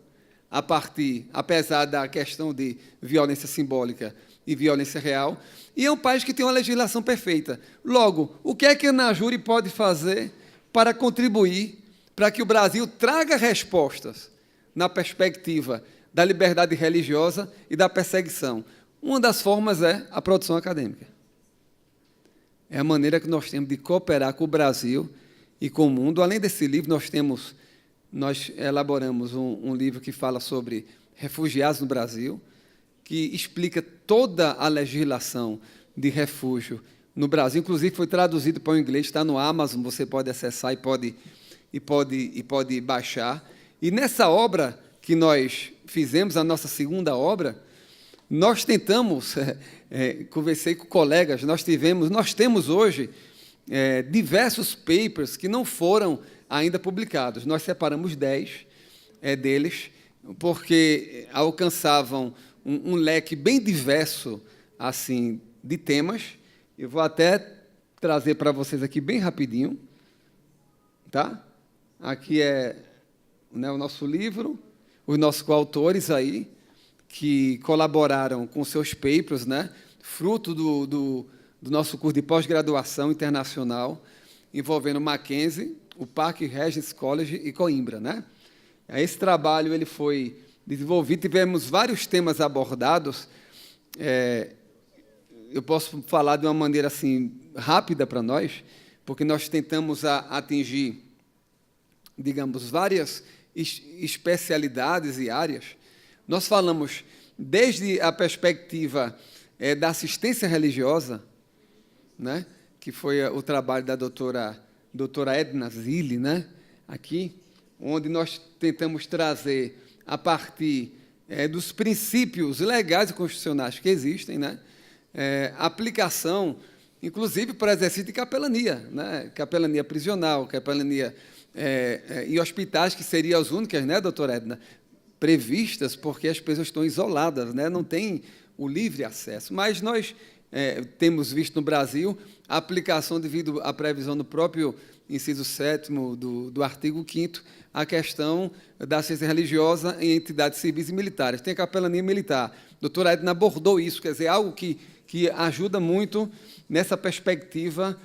apesar da questão de violência simbólica e violência real, e é um país que tem uma legislação perfeita. Logo, o que é que a Anajure pode fazer para contribuir para que o Brasil traga respostas na perspectiva da liberdade religiosa e da perseguição? Uma das formas é a produção acadêmica. É a maneira que nós temos de cooperar com o Brasil e com o mundo. Além desse livro, nós elaboramos um livro que fala sobre refugiados no Brasil, que explica toda a legislação de refúgio no Brasil. Inclusive, foi traduzido para o inglês, está no Amazon, você pode acessar e pode baixar. E nessa obra que nós fizemos, a nossa segunda obra, nós tentamos, conversei com colegas, nós temos hoje diversos papers que não foram ainda publicados. Nós separamos 10 deles, porque alcançavam um leque bem diverso assim, de temas. Eu vou até trazer para vocês aqui bem rapidinho. Tá? Aqui é, né, o nosso livro, os nossos coautores aí, que colaboraram com seus papers, né, fruto do nosso curso de pós-graduação internacional, envolvendo Mackenzie, o Park Regis College e Coimbra, né? Esse trabalho ele foi desenvolvido, tivemos vários temas abordados. Eu posso falar de uma maneira assim rápida para nós, porque nós tentamos atingir, digamos, várias especialidades e áreas. Nós falamos desde a perspectiva da assistência religiosa, né, que foi o trabalho da doutora Edna Zilli, né, aqui, onde nós tentamos trazer, a partir dos princípios legais e constitucionais que existem, né, aplicação, inclusive, para exercício de capelania, né, capelania prisional, capelania em hospitais, que seriam as únicas, né, doutora Edna, previstas, porque as pessoas estão isoladas, né, não tem o livre acesso. Mas nós temos visto no Brasil a aplicação, devido à previsão do próprio inciso 7º do artigo 5º, a questão da assistência religiosa em entidades civis e militares. Tem a capelania militar. A doutora Edna abordou isso, quer dizer, algo que ajuda muito nessa perspectiva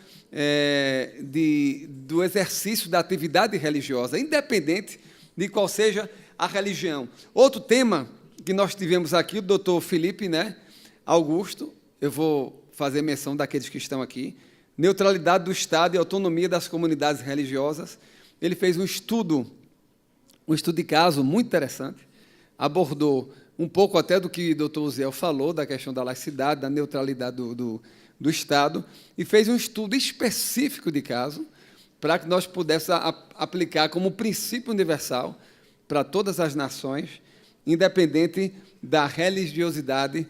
do exercício da atividade religiosa, independente de qual seja a religião. Outro tema que nós tivemos aqui, o doutor Felipe, né, Augusto, eu vou fazer menção daqueles que estão aqui, neutralidade do Estado e autonomia das comunidades religiosas. Ele fez um estudo de caso muito interessante, abordou um pouco até do que o doutor Uziel falou, da questão da laicidade, da neutralidade do Estado, e fez um estudo específico de caso, para que nós pudéssemos aplicar como princípio universal para todas as nações, independente da religiosidade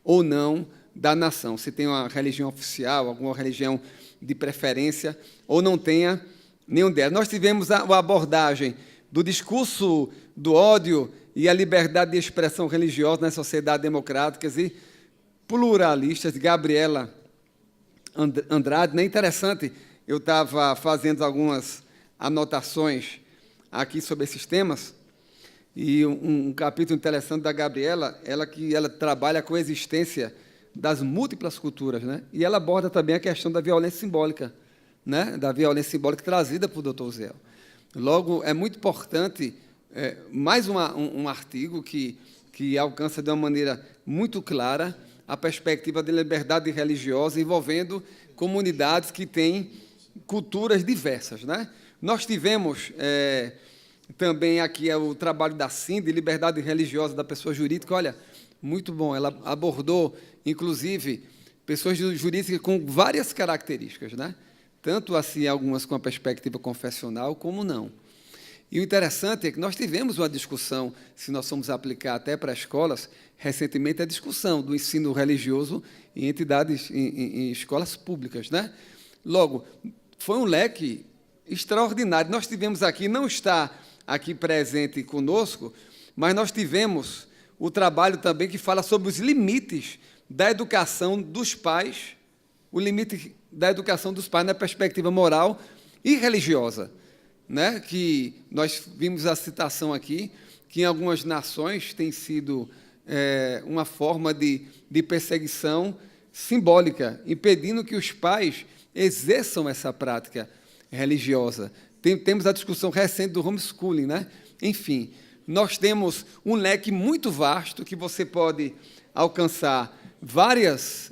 ou não da nação, se tem uma religião oficial, alguma religião de preferência, ou não tenha nenhum delas. Nós tivemos a abordagem do discurso do ódio e a liberdade de expressão religiosa nas sociedades democráticas e pluralistas, de Gabriela Andrade. Não é interessante, eu estava fazendo algumas anotações aqui sobre esses temas, e um capítulo interessante da Gabriela, ela trabalha a coexistência das múltiplas culturas, né? E ela aborda também a questão da violência simbólica, né? Da violência simbólica trazida por Dr. Zé. Logo, é muito importante, mais um artigo que alcança de uma maneira muito clara a perspectiva de liberdade religiosa envolvendo comunidades que têm culturas diversas, né? Nós tivemos também aqui o trabalho da CIND, liberdade religiosa da pessoa jurídica. Olha, muito bom, ela abordou, inclusive, pessoas jurídicas com várias características, né? Tanto assim, algumas com a perspectiva confessional, como não. E o interessante é que nós tivemos uma discussão, se nós formos aplicar até para escolas, recentemente a discussão do ensino religioso em entidades, em escolas públicas, né? Logo, foi um leque extraordinário. Nós tivemos aqui, não está aqui presente conosco, mas nós tivemos o trabalho também que fala sobre os limites da educação dos pais, o limite da educação dos pais na perspectiva moral e religiosa, né? Que nós vimos a citação aqui, que em algumas nações tem sido uma forma de perseguição simbólica, impedindo que os pais exerçam essa prática religiosa. Temos a discussão recente do homeschooling, né? Enfim, nós temos um leque muito vasto que você pode alcançar várias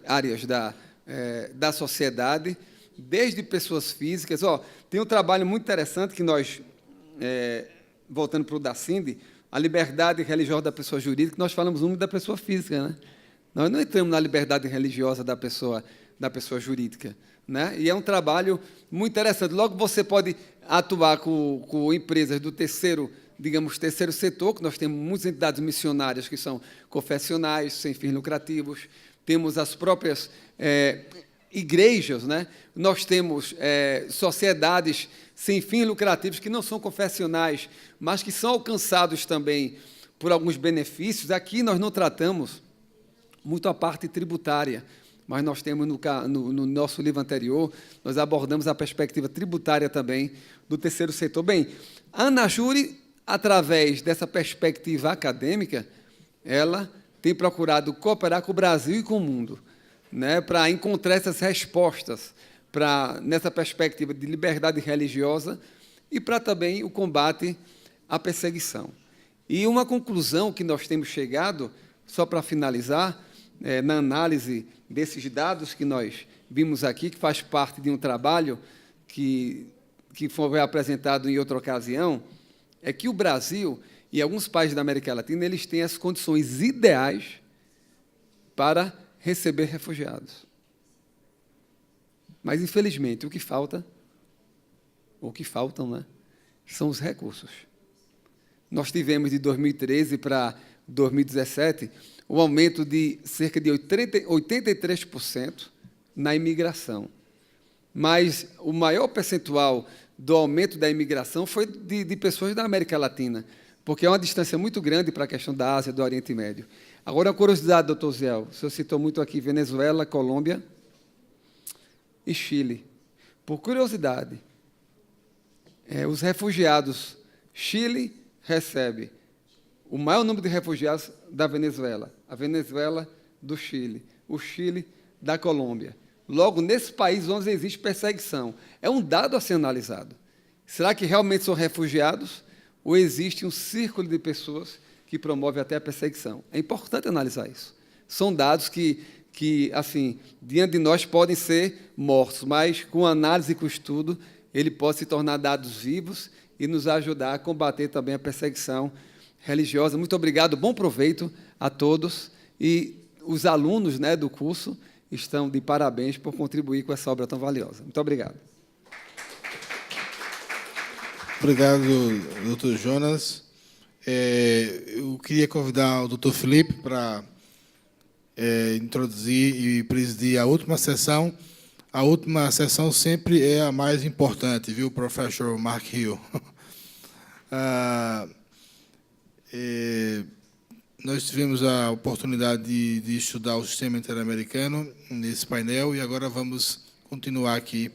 áreas da sociedade, desde pessoas físicas. Tem um trabalho muito interessante que nós, voltando para o da CIND, a liberdade religiosa da pessoa jurídica, que nós falamos muito da pessoa física, né? Nós não entramos na liberdade religiosa da pessoa jurídica, né? E é um trabalho muito interessante. Logo, você pode atuar com empresas do terceiro setor, que nós temos muitas entidades missionárias que são confessionais, sem fins lucrativos, temos as próprias igrejas, né? Nós temos sociedades sem fins lucrativos que não são confessionais, mas que são alcançados também por alguns benefícios. Aqui nós não tratamos muito a parte tributária, mas nós temos no nosso livro anterior, nós abordamos a perspectiva tributária também do terceiro setor. Bem, a ANAJURE, através dessa perspectiva acadêmica, ela tem procurado cooperar com o Brasil e com o mundo, né, para encontrar essas respostas nessa perspectiva de liberdade religiosa e para também o combate à perseguição. E uma conclusão que nós temos chegado, só para finalizar, na análise desses dados que nós vimos aqui, que faz parte de um trabalho que foi apresentado em outra ocasião, é que o Brasil e alguns países da América Latina eles têm as condições ideais para receber refugiados. Mas, infelizmente, o que faltam, né, são os recursos. Nós tivemos, de 2013 para 2017, um aumento de cerca de 83% na imigração. Mas o maior percentual do aumento da imigração foi de pessoas da América Latina, porque é uma distância muito grande para a questão da Ásia, do Oriente Médio. Agora, uma curiosidade, doutor Zé, o senhor citou muito aqui Venezuela, Colômbia e Chile. Por curiosidade, os refugiados, Chile recebe o maior número de refugiados da Venezuela, a Venezuela do Chile, o Chile da Colômbia. Logo, nesse país onde existe perseguição. É um dado a ser analisado. Será que realmente são refugiados ou existe um círculo de pessoas que promove até a perseguição? É importante analisar isso. São dados que assim, diante de nós podem ser mortos, mas com análise e com estudo, ele pode se tornar dados vivos e nos ajudar a combater também a perseguição religiosa. Muito obrigado, bom proveito a todos. E os alunos, né, do curso estão de parabéns por contribuir com essa obra tão valiosa. Muito obrigado. Obrigado, doutor Jonas. Eu queria convidar o doutor Felipe para introduzir e presidir a última sessão. A última sessão sempre é a mais importante, viu, professor Mark Hill? Nós tivemos a oportunidade de estudar o sistema interamericano nesse painel e agora vamos continuar aqui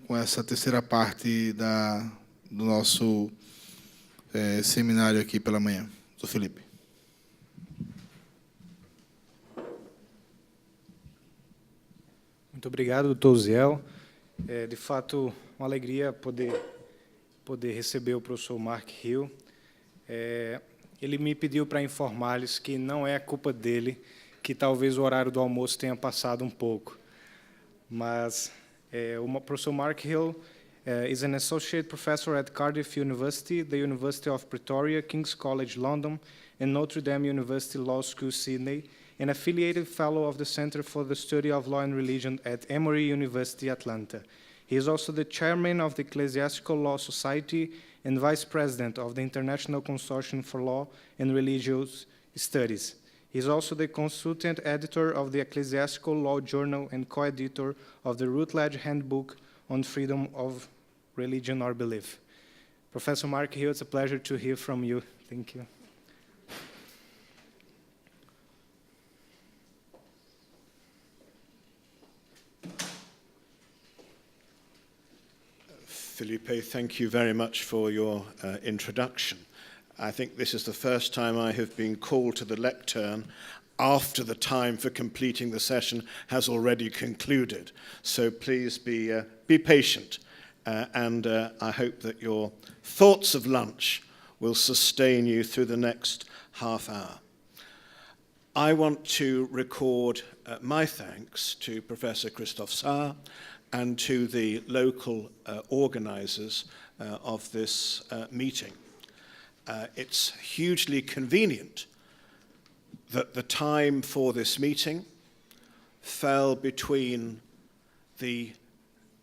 com essa terceira parte do nosso seminário aqui pela manhã. Doutor Felipe. Muito obrigado, Dr. Uziel. É, de fato, uma alegria poder receber o professor Mark Hill. Ele me pediu para informar-lhes que não é a culpa dele, que talvez o horário do almoço tenha passado um pouco. Mas o professor Mark Hill is an associate professor at Cardiff University, the University of Pretoria, King's College London, and Notre Dame University Law School Sydney, an affiliated fellow of the Center for the Study of Law and Religion at Emory University, Atlanta. He is also the chairman of the Ecclesiastical Law Society and vice president of the International Consortium for Law and Religious Studies. He is also the consultant editor of the Ecclesiastical Law Journal and co-editor of the Routledge Handbook on Freedom of Religion or Belief. Professor Mark Hill, it's a pleasure to hear from you. Thank you. Felipe, thank you very much for your introduction. I think this is the first time I have been called to the lectern after the time for completing the session has already concluded. So please be patient, and I hope that your thoughts of lunch will sustain you through the next half hour. I want to record my thanks to Professor Christoph Saar and to the local organizers of this meeting. It's hugely convenient that the time for this meeting fell between the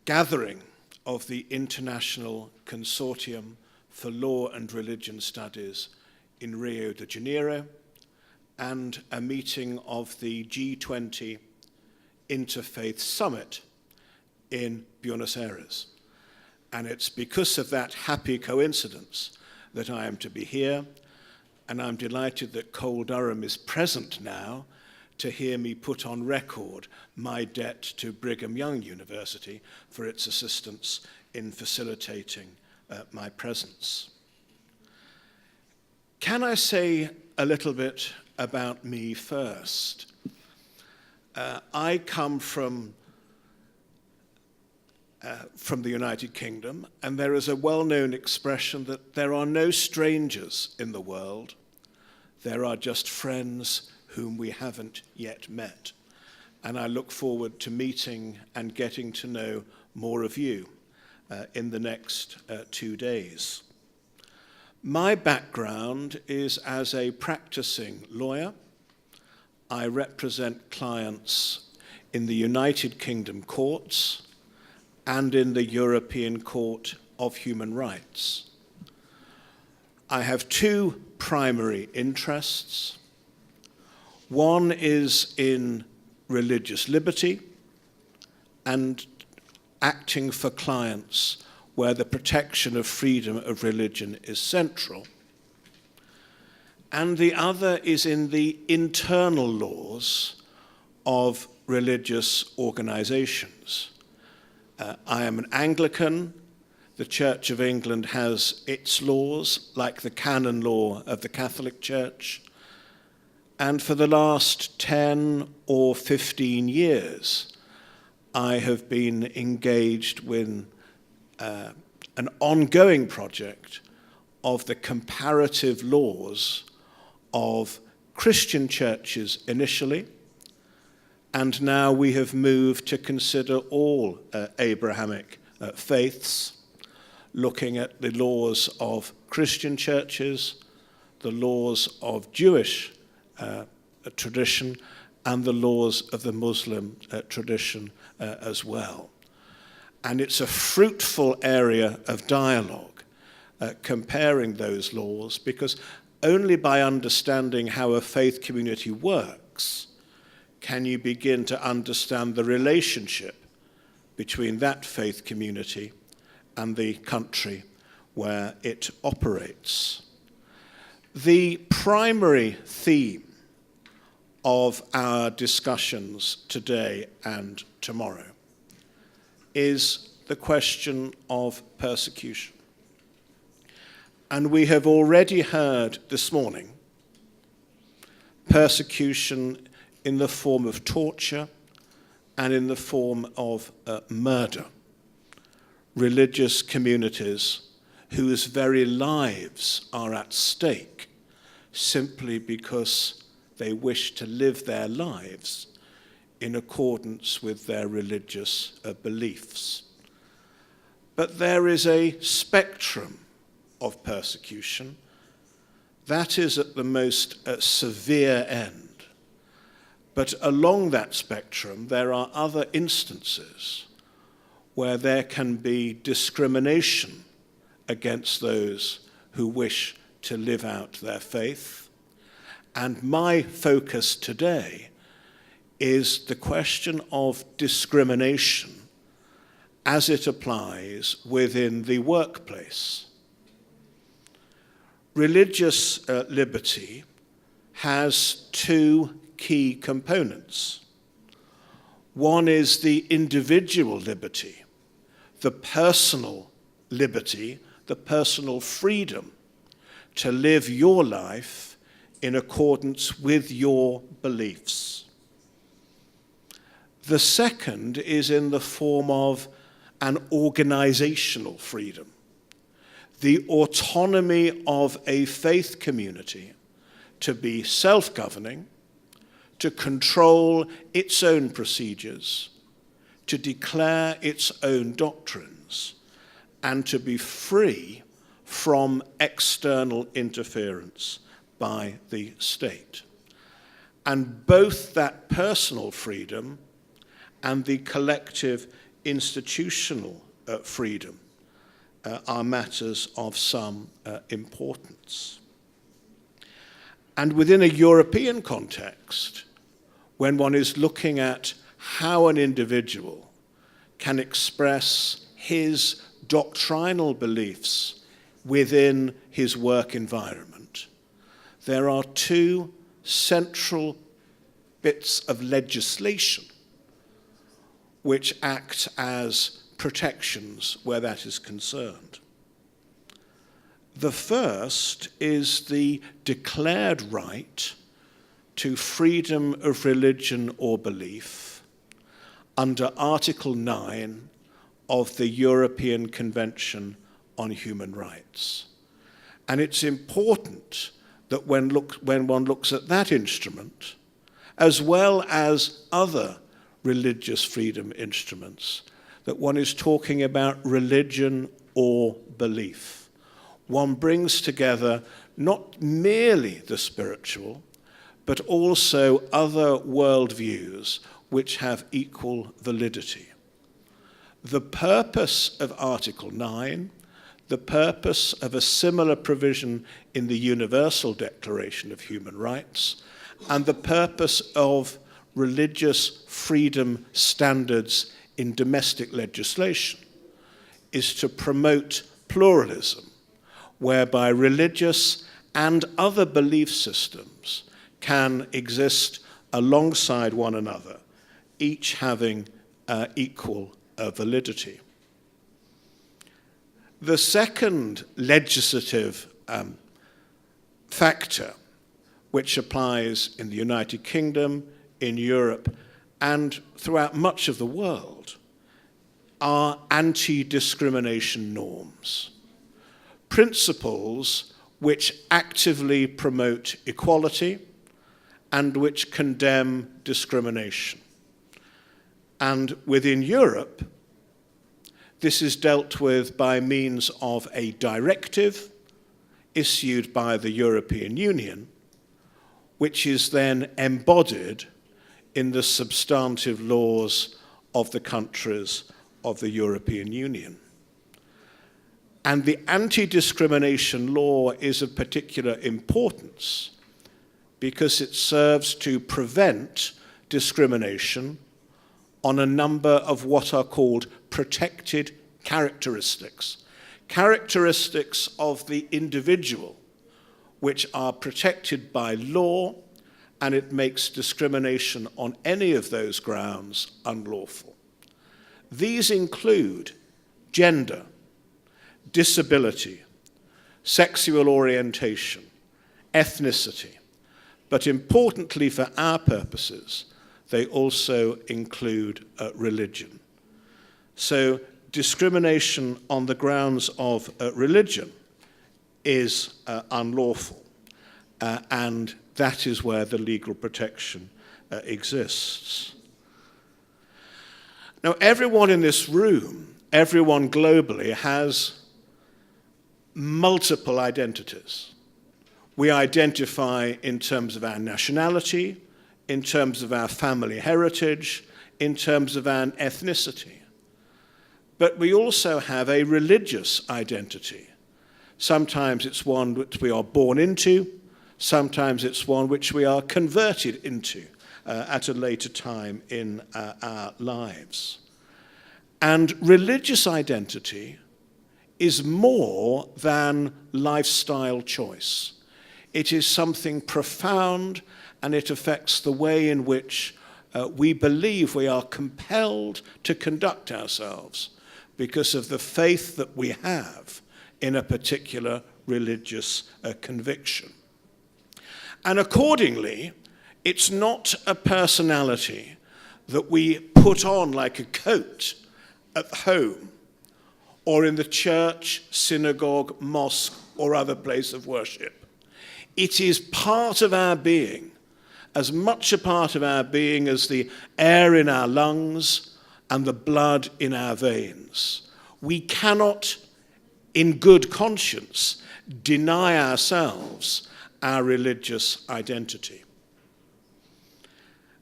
gathering of the International Consortium for Law and Religion Studies in Rio de Janeiro and a meeting of the G20 Interfaith Summit in Buenos Aires. And it's because of that happy coincidence that I am to be here, and I'm delighted that Cole Durham is present now to hear me put on record my debt to Brigham Young University for its assistance in facilitating my presence. Can I say a little bit about me first? I come from the United Kingdom, and there is a well-known expression that there are no strangers in the world, there are just friends whom we haven't yet met. And I look forward to meeting and getting to know more of you in the next 2 days. My background is as a practicing lawyer. I represent clients in the United Kingdom courts and in the European Court of Human Rights. I have two primary interests. One is in religious liberty and acting for clients where the protection of freedom of religion is central. And the other is in the internal laws of religious organizations. I am an Anglican. The Church of England has its laws, like the canon law of the Catholic Church. And for the last 10 or 15 years, I have been engaged with an ongoing project of the comparative laws of Christian churches initially, and now we have moved to consider all Abrahamic faiths, looking at the laws of Christian churches, the laws of Jewish tradition, and the laws of the Muslim tradition as well. And it's a fruitful area of dialogue, comparing those laws, because only by understanding how a faith community works can you begin to understand the relationship between that faith community and the country where it operates. The primary theme of our discussions today and tomorrow is the question of persecution. And we have already heard this morning persecution in the form of torture and in the form of murder. Religious communities whose very lives are at stake simply because they wish to live their lives in accordance with their religious beliefs. But there is a spectrum of persecution that is at the most severe end. But along that spectrum, there are other instances where there can be discrimination against those who wish to live out their faith. And my focus today is the question of discrimination as it applies within the workplace. Religious liberty has two key components. One is the individual liberty, the personal liberty, the personal freedom to live your life in accordance with your beliefs. The second is in the form of an organizational freedom, the autonomy of a faith community to be self-governing, to control its own procedures, to declare its own doctrines, and to be free from external interference by the state. And both that personal freedom and the collective institutional freedom are matters of some importance. And within a European context, when one is looking at how an individual can express his doctrinal beliefs within his work environment, there are two central bits of legislation which act as protections where that is concerned. The first is the declared right to freedom of religion or belief under Article 9 of the European Convention on Human Rights. And it's important that when one looks at that instrument, as well as other religious freedom instruments, that one is talking about religion or belief. One brings together not merely the spiritual, but also other worldviews which have equal validity. The purpose of Article 9, the purpose of a similar provision in the Universal Declaration of Human Rights, and the purpose of religious freedom standards in domestic legislation is to promote pluralism, whereby religious and other belief systems can exist alongside one another, each having equal validity. The second legislative factor, which applies in the United Kingdom, in Europe, and throughout much of the world, are anti-discrimination norms, principles which actively promote equality and which condemn discrimination. And within Europe, this is dealt with by means of a directive issued by the European Union, which is then embodied in the substantive laws of the countries of the European Union. And the anti-discrimination law is of particular importance because it serves to prevent discrimination on a number of what are called protected characteristics, characteristics of the individual which are protected by law, and it makes discrimination on any of those grounds unlawful. These include gender, disability, sexual orientation, ethnicity, but importantly for our purposes, they also include religion. So discrimination on the grounds of religion is unlawful, and that is where the legal protection exists. Now, everyone in this room, everyone globally, has multiple identities. We identify in terms of our nationality, in terms of our family heritage, in terms of our ethnicity. But we also have a religious identity. Sometimes it's one which we are born into, sometimes it's one which we are converted into at a later time in our lives. And religious identity is more than lifestyle choice. It is something profound, and it affects the way in which we believe we are compelled to conduct ourselves because of the faith that we have in a particular religious conviction. And accordingly, it's not a personality that we put on like a coat at home or in the church, synagogue, mosque, or other place of worship. It is part of our being, as much a part of our being as the air in our lungs and the blood in our veins. We cannot, in good conscience, deny ourselves our religious identity.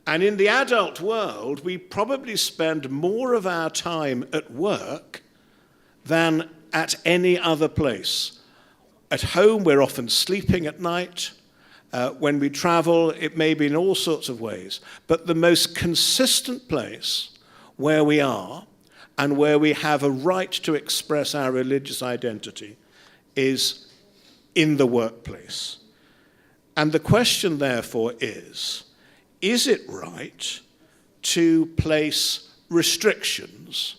And in the adult world, we probably spend more of our time at work than at any other place. At home, we're often sleeping at night. When we travel, it may be in all sorts of ways. But the most consistent place where we are and where we have a right to express our religious identity is in the workplace. And the question, therefore, is it right to place restrictions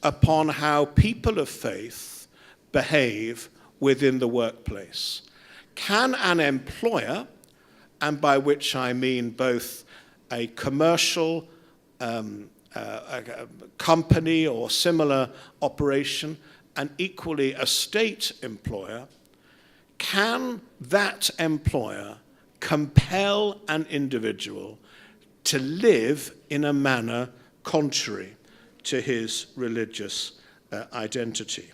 upon how people of faith behave within the workplace? Can an employer, and by which I mean both a commercial a company or similar operation, and equally a state employer, can that employer compel an individual to live in a manner contrary to his religious identity?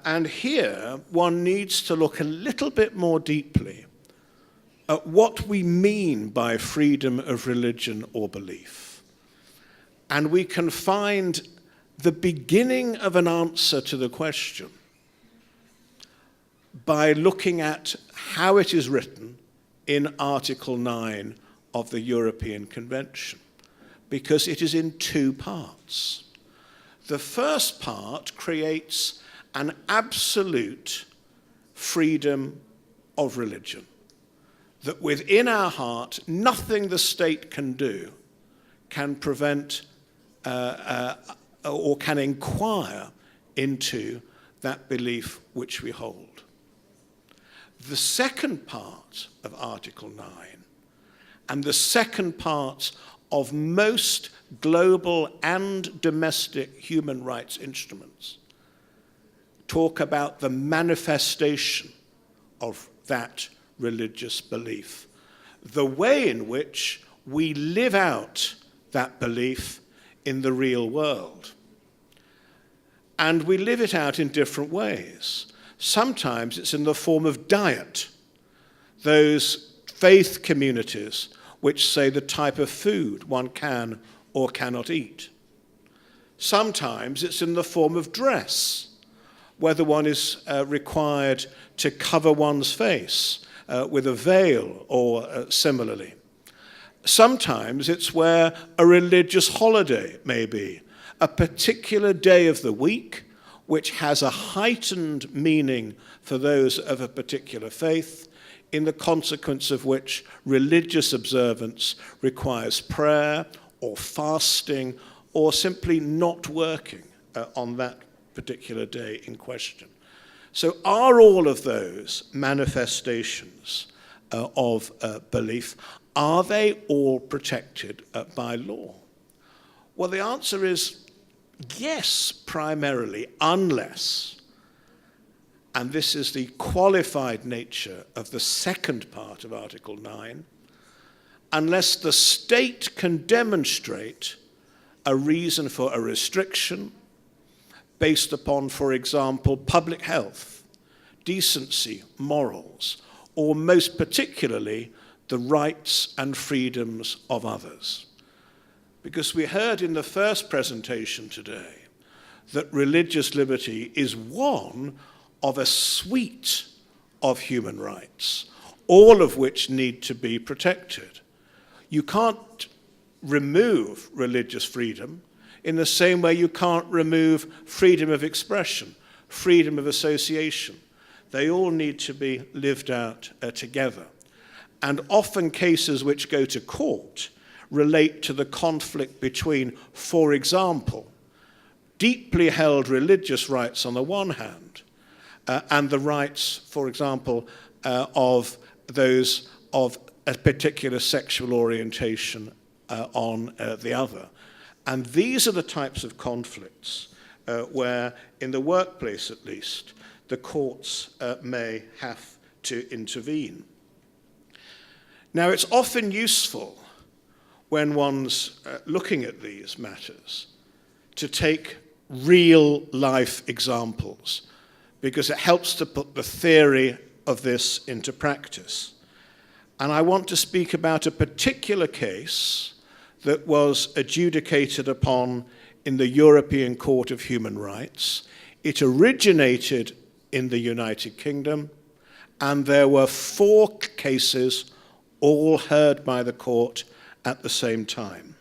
And here one needs to look a little bit more deeply at what we mean by freedom of religion or belief. And we can find the beginning of an answer to the question by looking at how it is written in Article 9 of the European Convention, because it is in two parts. The first part creates an absolute freedom of religion, that within our heart, nothing the state can do can prevent or can inquire into that belief which we hold. The second part of Article 9, and the second part of most global and domestic human rights instruments, talk about the manifestation of that religious belief, the way in which we live out that belief in the real world. And we live it out in different ways. Sometimes it's in the form of diet, those faith communities which say the type of food one can or cannot eat. Sometimes it's in the form of dress, whether one is required to cover one's face with a veil or similarly. Sometimes it's where a religious holiday may be, a particular day of the week which has a heightened meaning for those of a particular faith, in the consequence of which religious observance requires prayer or fasting or simply not working on that particular day in question. So are all of those manifestations of belief? are they all protected by law? Well, the answer is yes, primarily, unless, and this is the qualified nature of the second part of Article 9, unless the state can demonstrate a reason for a restriction based upon, for example, public health, decency, morals, or most particularly, the rights and freedoms of others. Because we heard in the first presentation today that religious liberty is one of a suite of human rights, all of which need to be protected. You can't remove religious freedom in the same way you can't remove freedom of expression, freedom of association. They all need to be lived out together. And often cases which go to court relate to the conflict between, for example, deeply held religious rights on the one hand, and the rights, for example, of those of a particular sexual orientation on the other. And these are the types of conflicts where, in the workplace at least, the courts may have to intervene. Now, it's often useful when one's looking at these matters to take real-life examples, because it helps to put the theory of this into practice. And I want to speak about a particular case that was adjudicated upon in the European Court of Human Rights. It originated in the United Kingdom, and there were 4 cases all heard by the court at the same time.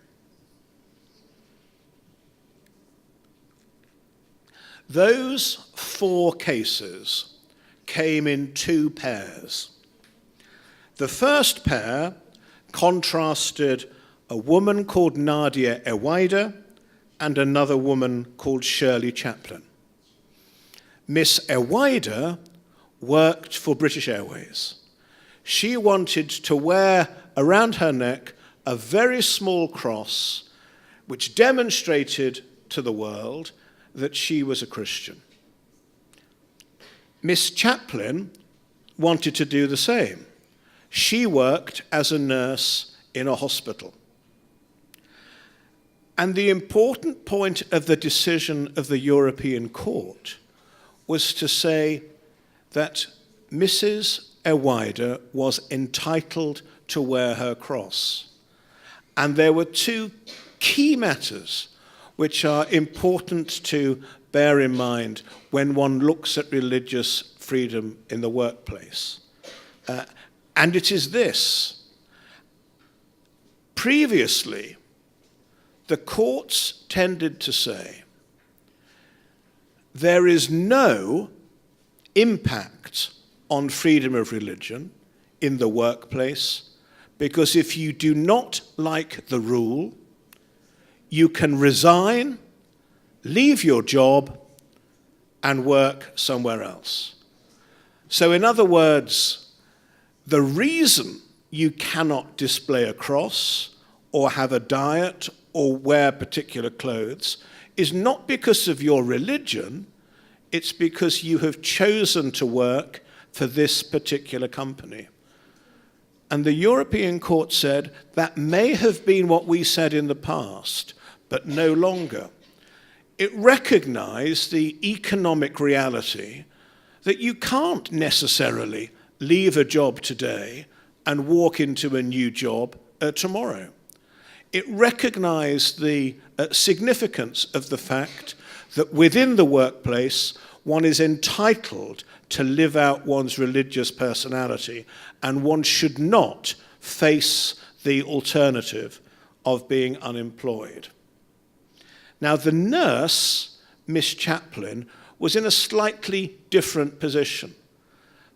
Those 4 cases came in 2 pairs. The first pair contrasted a woman called Nadia Ewaida and another woman called Shirley Chaplin. Miss Ewaida worked for British Airways. She wanted to wear around her neck a very small cross which demonstrated to the world that she was a Christian. Miss Chaplin wanted to do the same. She worked as a nurse in a hospital. And the important point of the decision of the European Court was to say that Mrs. Ewaida was entitled to wear her cross. And there were 2 key matters which are important to bear in mind when one looks at religious freedom in the workplace. And it is this. Previously, the courts tended to say there is no impact on freedom of religion in the workplace, because if you do not like the rule, you can resign, leave your job, and work somewhere else. So in other words, the reason you cannot display a cross or have a diet or wear particular clothes is not because of your religion, it's because you have chosen to work for this particular company. And the European Court said that may have been what we said in the past, but no longer. It recognized the economic reality that you can't necessarily leave a job today and walk into a new job tomorrow. It recognized the significance of the fact that within the workplace, one is entitled to live out one's religious personality, and one should not face the alternative of being unemployed. Now, the nurse, Miss Chaplin, was in a slightly different position.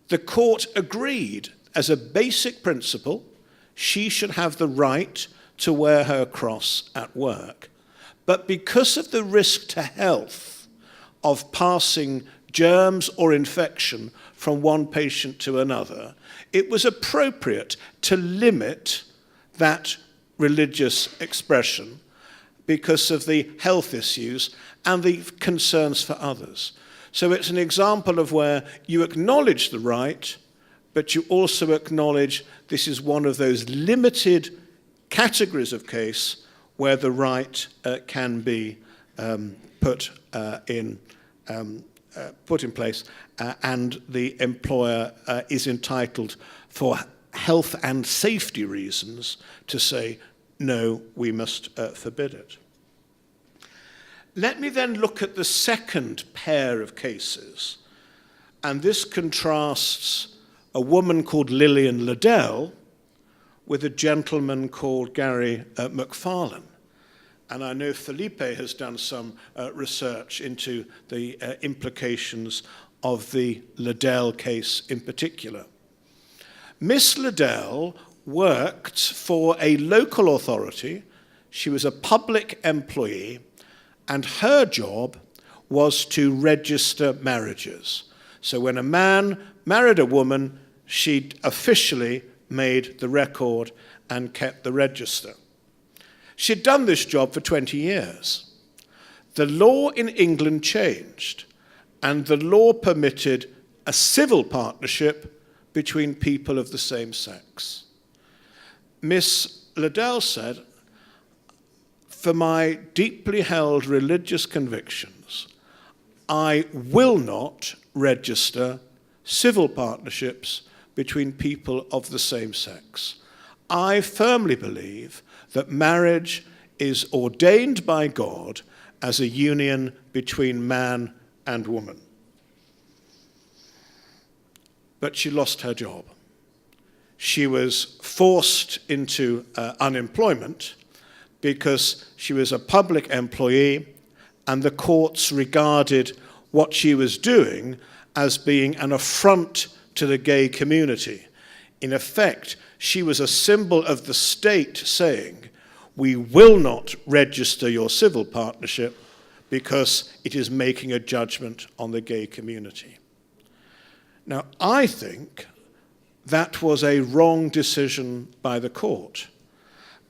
The court agreed, as a basic principle, she should have the right to wear her cross at work. But because of the risk to health of passing germs or infection from one patient to another, it was appropriate to limit that religious expression because of the health issues and the concerns for others. So it's an example of where you acknowledge the right, but you also acknowledge this is one of those limited categories of case where the right can be put in place, and the employer is entitled, for health and safety reasons, to say, no, we must forbid it. Let me then look at the second pair of cases, and this contrasts a woman called Lillian Liddell with a gentleman called Gary McFarlane. And I know Felipe has done some research into the implications of the Liddell case in particular. Miss Liddell worked for a local authority. She was a public employee, and her job was to register marriages. So when a man married a woman, she officially made the record and kept the register. She'd done this job for 20 years. The law in England changed, and the law permitted a civil partnership between people of the same sex. Miss Liddell said, for my deeply held religious convictions, I will not register civil partnerships between people of the same sex. I firmly believe that marriage is ordained by God as a union between man and woman. But she lost her job. She was forced into unemployment because she was a public employee, and the courts regarded what she was doing as being an affront to the gay community. In effect, she was a symbol of the state saying, we will not register your civil partnership because it is making a judgment on the gay community. Now, I think that was a wrong decision by the court.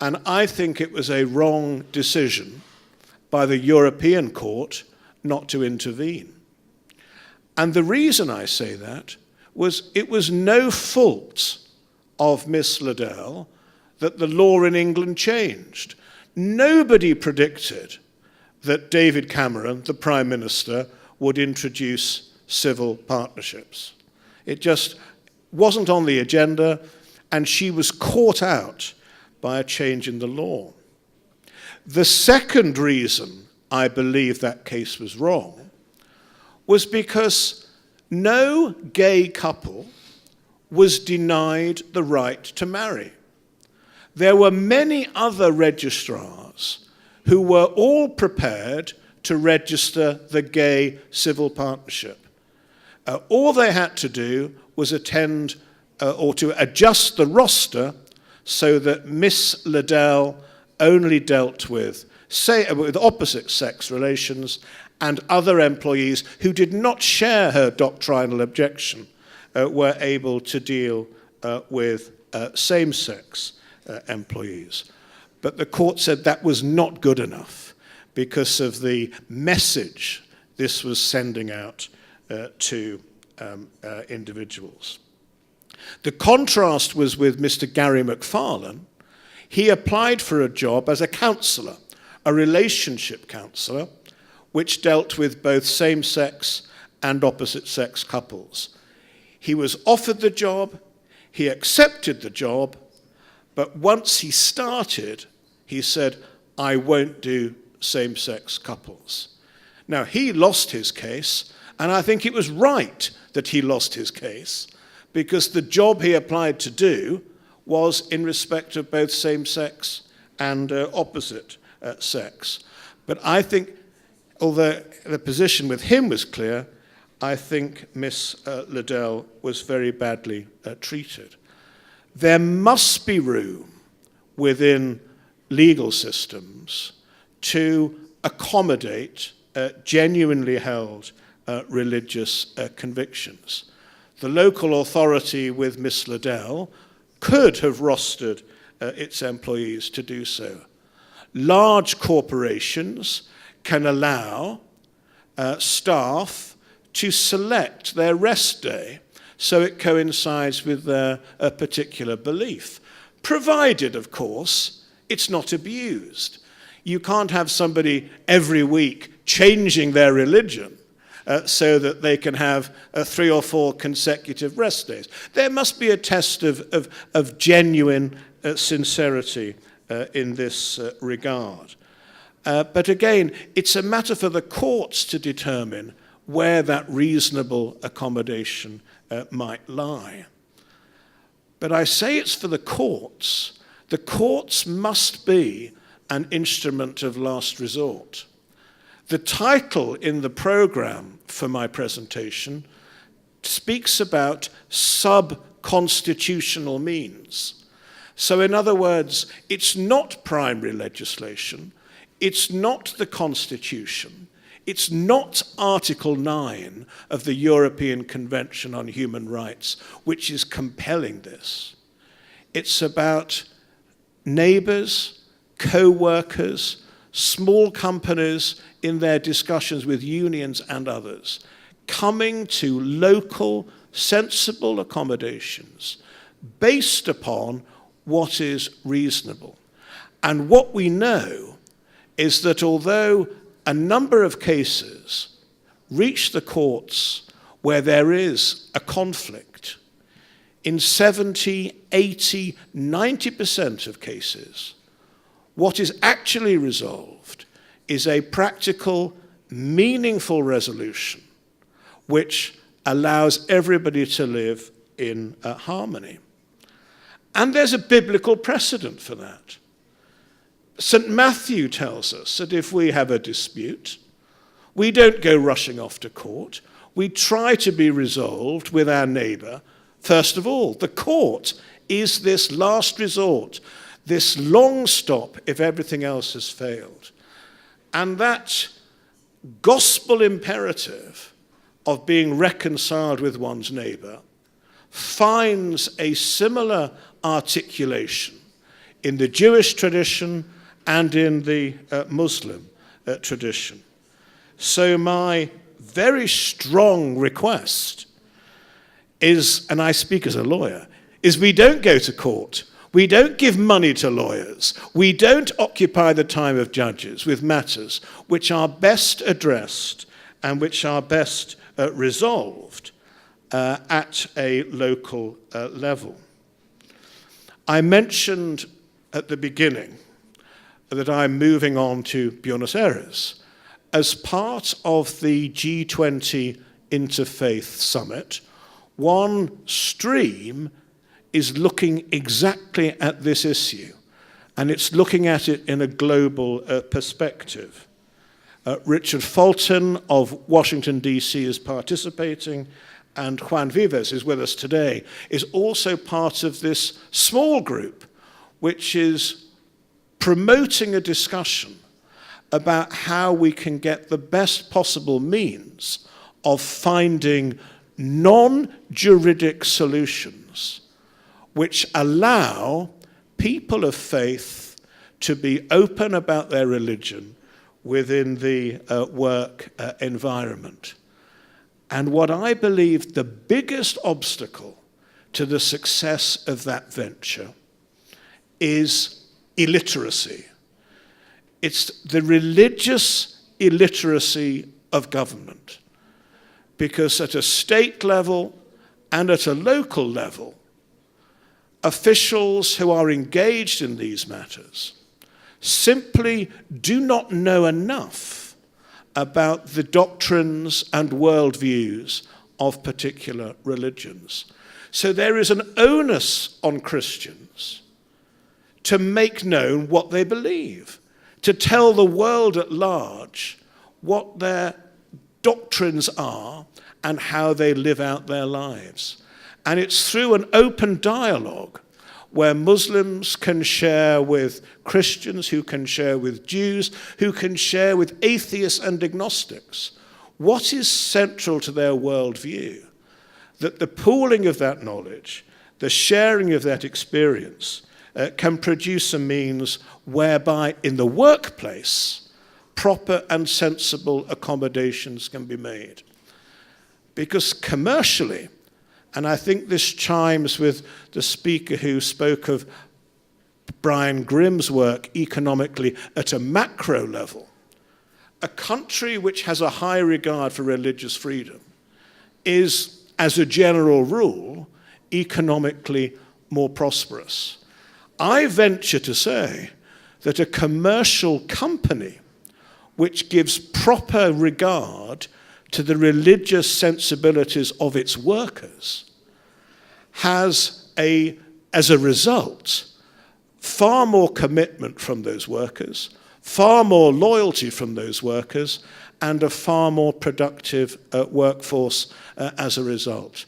And I think it was a wrong decision by the European Court not to intervene. And the reason I say that was it was no fault of Miss Liddell that the law in England changed. Nobody predicted that David Cameron, the Prime Minister, would introduce civil partnerships. It just wasn't on the agenda, and she was caught out by a change in the law. The second reason I believe that case was wrong was because no gay couple was denied the right to marry. There were many other registrars who were all prepared to register the gay civil partnership. All they had to do was attend or to adjust the roster so that Miss Liddell only dealt with opposite sex relations, and other employees who did not share her doctrinal objection were able to deal with same-sex employees. But the court said that was not good enough because of the message this was sending out to individuals. The contrast was with Mr. Gary McFarlane. He applied for a job as a counsellor, a relationship counsellor, which dealt with both same-sex and opposite-sex couples. He was offered the job, he accepted the job, but once he started, he said, I won't do same-sex couples. Now, he lost his case, and I think it was right that he lost his case, because the job he applied to do was in respect of both same-sex and opposite sex. But I think, although the position with him was clear, I think Miss Liddell was very badly treated. There must be room within legal systems to accommodate genuinely held religious convictions. The local authority with Miss Liddell could have rostered its employees to do so. Large corporations can allow staff to select their rest day so it coincides with their particular belief, provided, of course, it's not abused. You can't have somebody every week changing their religion so that they can have 3 or 4 consecutive rest days. There must be a test of genuine sincerity in this regard. But again, it's a matter for the courts to determine where that reasonable accommodation might lie. But I say it's for the courts. The courts must be an instrument of last resort. The title in the program for my presentation speaks about sub-constitutional means. So in other words, it's not primary legislation, it's not the Constitution, it's not Article 9 of the European Convention on Human Rights, which is compelling this. It's about neighbours, co-workers, small companies in their discussions with unions and others, coming to local, sensible accommodations based upon what is reasonable. And what we know is that although a number of cases reach the courts where there is a conflict, in 70, 80, 90% of cases, what is actually resolved is a practical, meaningful resolution which allows everybody to live in harmony. And there's a biblical precedent for that. St. Matthew tells us that if we have a dispute, we don't go rushing off to court. We try to be resolved with our neighbour. First of all, the court is this last resort, this long stop if everything else has failed. And that gospel imperative of being reconciled with one's neighbour finds a similar articulation in the Jewish tradition and in the Muslim tradition. So my very strong request is, and I speak as a lawyer, is we don't go to court. We don't give money to lawyers. We don't occupy the time of judges with matters which are best addressed and which are best resolved at a local level. I mentioned at the beginning that I'm moving on to Buenos Aires. As part of the G20 Interfaith Summit, one stream is looking exactly at this issue, and it's looking at it in a global perspective. Richard Fulton of Washington, D.C. is participating, and Juan Vives is with us today, is also part of this small group which is promoting a discussion about how we can get the best possible means of finding non-juridic solutions which allow people of faith to be open about their religion within the work environment. And what I believe the biggest obstacle to the success of that venture is illiteracy. It's the religious illiteracy of government. Because at a state level and at a local level, officials who are engaged in these matters simply do not know enough about the doctrines and worldviews of particular religions. So there is an onus on Christians to make known what they believe, to tell the world at large what their doctrines are and how they live out their lives. And it's through an open dialogue where Muslims can share with Christians, who can share with Jews, who can share with atheists and agnostics what is central to their worldview, that the pooling of that knowledge, the sharing of that experience, can produce a means whereby in the workplace proper and sensible accommodations can be made. Because commercially, and I think this chimes with the speaker who spoke of Brian Grimm's work economically at a macro level, a country which has a high regard for religious freedom is, as a general rule, economically more prosperous. I venture to say that a commercial company which gives proper regard to the religious sensibilities of its workers has, as a result, far more commitment from those workers, far more loyalty from those workers, and a far more productive workforce as a result.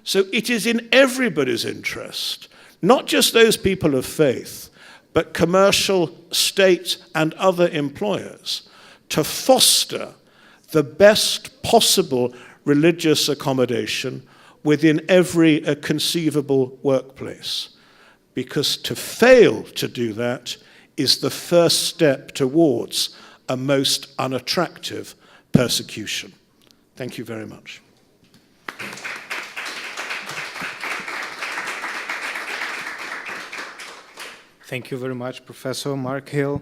So it is in everybody's interest, not just those people of faith, but commercial, state, and other employers, to foster the best possible religious accommodation within every conceivable workplace. Because to fail to do that is the first step towards a most unattractive persecution. Thank you very much. Thank you very much, Professor Mark Hill.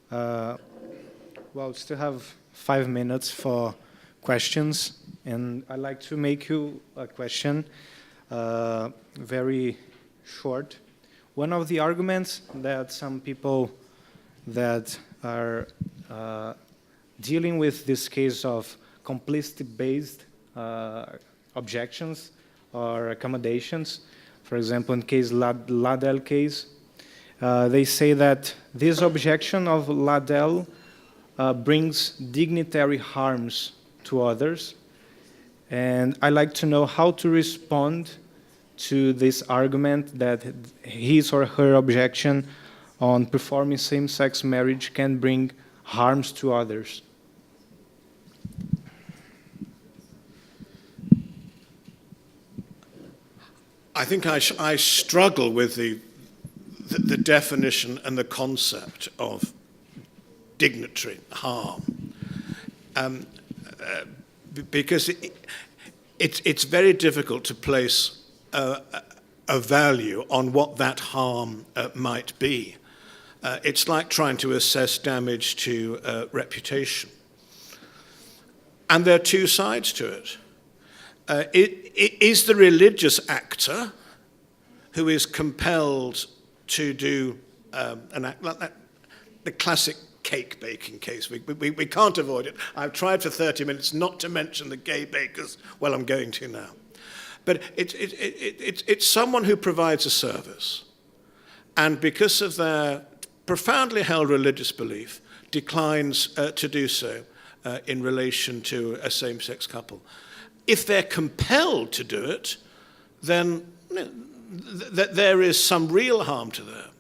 Well, we still have 5 minutes for questions, and I'd like to make you a question, very short. One of the arguments that some people that are dealing with this case of complicity-based objections or accommodations, for example, in case Ladell case, they say that this objection of Ladell brings dignitary harms to others, and I'd like to know how to respond to this argument that his or her objection on performing same-sex marriage can bring harms to others. I think I struggle with the definition and the concept of dignitary harm, because it's very difficult to place a value on what that harm might be. It's like trying to assess damage to reputation. And there are two sides to it. Is the religious actor who is compelled to do an act like that, the classic cake baking case. We can't avoid it. I've tried for 30 minutes not to mention the gay bakers. Well, I'm going to now. But it's someone who provides a service, and because of their profoundly held religious belief, declines to do so in relation to a same-sex couple. If they're compelled to do it, then there is some real harm to them,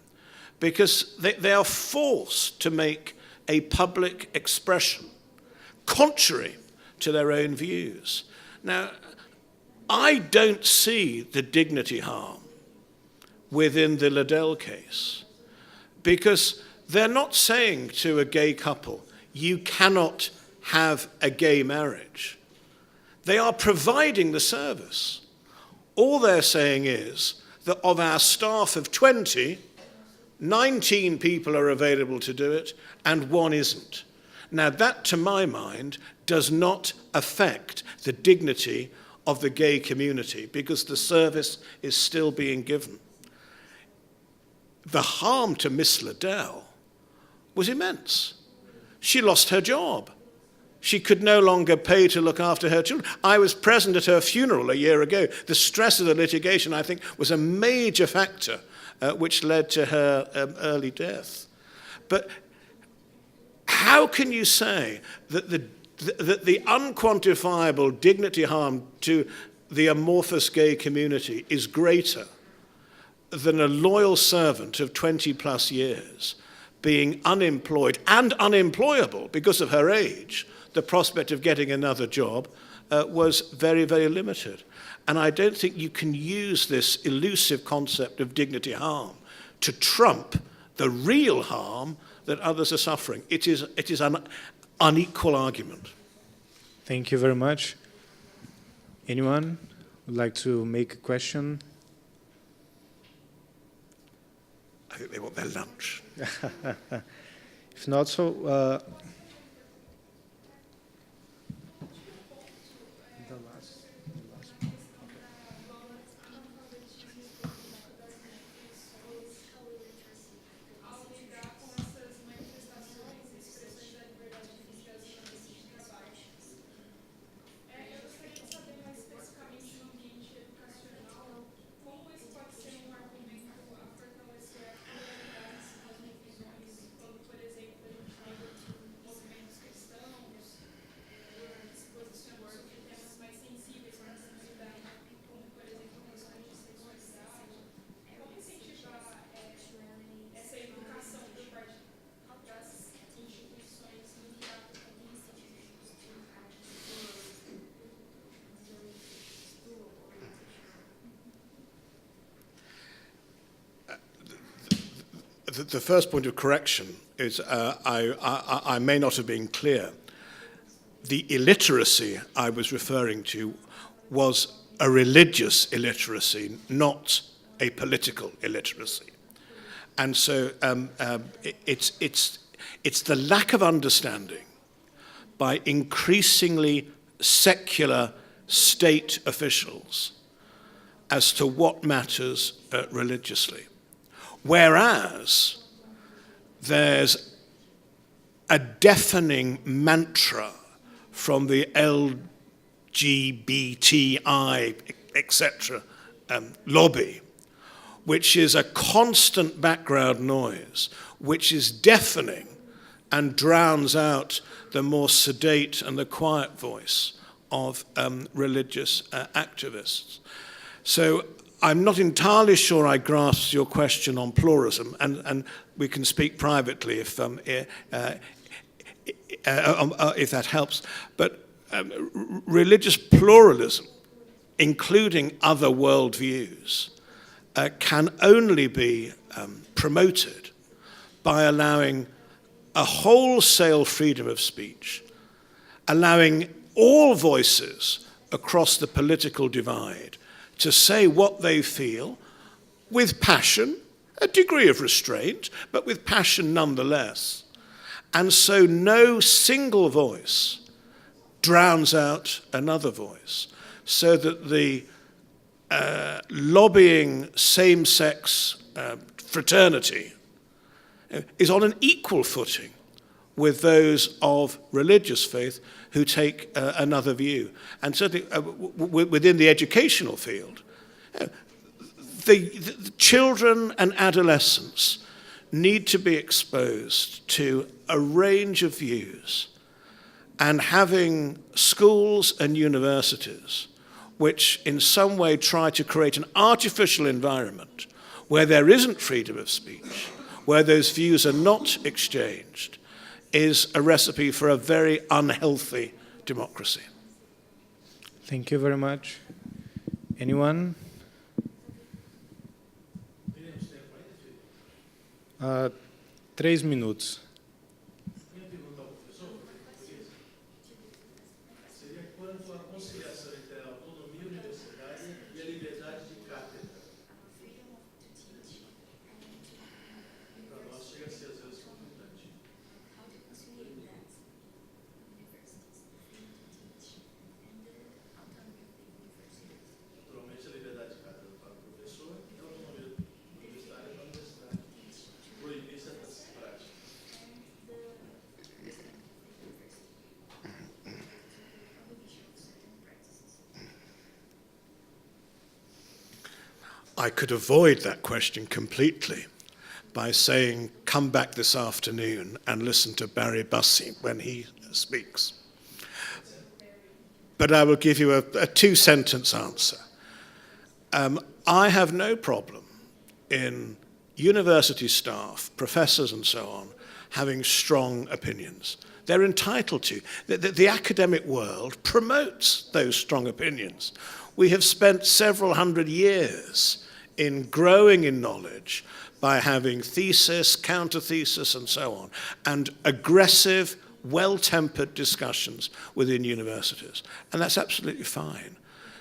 because they are forced to make a public expression contrary to their own views. Now, I don't see the dignity harm within the Ladell case, because they're not saying to a gay couple, you cannot have a gay marriage. They are providing the service. All they're saying is that of our staff of 20, 19 people are available to do it, and 1 isn't. Now, that, to my mind, does not affect the dignity of the gay community, because the service is still being given. The harm to Miss Ladell was immense. She lost her job. She could no longer pay to look after her children. I was present at her funeral a year ago. The stress of the litigation, I think, was a major factor which led to her early death. But how can you say that the unquantifiable dignity harm to the amorphous gay community is greater than a loyal servant of 20 plus years being unemployed and unemployable because of her age? The prospect of getting another job was very, very limited. And I don't think you can use this elusive concept of dignity harm to trump the real harm that others are suffering. It is an unequal argument. Thank you very much. Anyone would like to make a question? I think they want their lunch. If not, so The first point of correction is I may not have been clear. The illiteracy I was referring to was a religious illiteracy, not a political illiteracy. And so it's the lack of understanding by increasingly secular state officials as to what matters religiously. Whereas there's a deafening mantra from the LGBTI, etc., lobby, which is a constant background noise, which is deafening and drowns out the more sedate and the quiet voice of religious activists. So I'm not entirely sure I grasp your question on pluralism, and we can speak privately if that helps. But religious pluralism, including other worldviews, can only be promoted by allowing a wholesale freedom of speech, allowing all voices across the political divide to say what they feel with passion, a degree of restraint, but with passion nonetheless. And so no single voice drowns out another voice, so that the lobbying same-sex fraternity is on an equal footing with those of religious faith who take another view. And certainly within the educational field, the children and adolescents need to be exposed to a range of views, and having schools and universities which in some way try to create an artificial environment where there isn't freedom of speech, where those views are not exchanged, is a recipe for a very unhealthy democracy. Thank you very much. Anyone? 3 minutos. Minha pergunta ao professor, seria quanto à conciliação entre a autonomia universitária e a liberdade de cátedra. Para nós chega a ser às vezes importante. Naturalmente a liberdade de cátedra para o professor e a autonomia universitária para a universidade. Proibir certas práticas. I could avoid that question completely by saying, come back this afternoon and listen to Barry Bussey when he speaks. But I will give you a 2-sentence answer. I have no problem in university staff, professors and so on, having strong opinions. They're entitled to. The academic world promotes those strong opinions. We have spent several hundred years in growing in knowledge by having thesis, counter-thesis, and so on, and aggressive, well-tempered discussions within universities. And that's absolutely fine.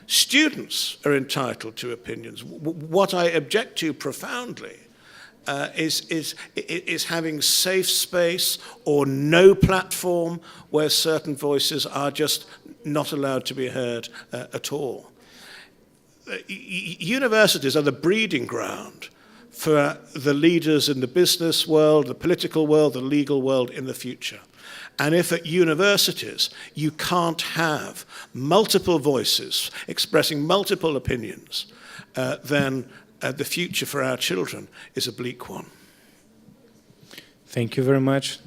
Students are entitled to opinions. What I object to profoundly is having safe space or no platform where certain voices are just not allowed to be heard at all. Universities are the breeding ground for the leaders in the business world, the political world, the legal world in the future. And if at universities you can't have multiple voices expressing multiple opinions, then the future for our children is a bleak one. Thank you very much.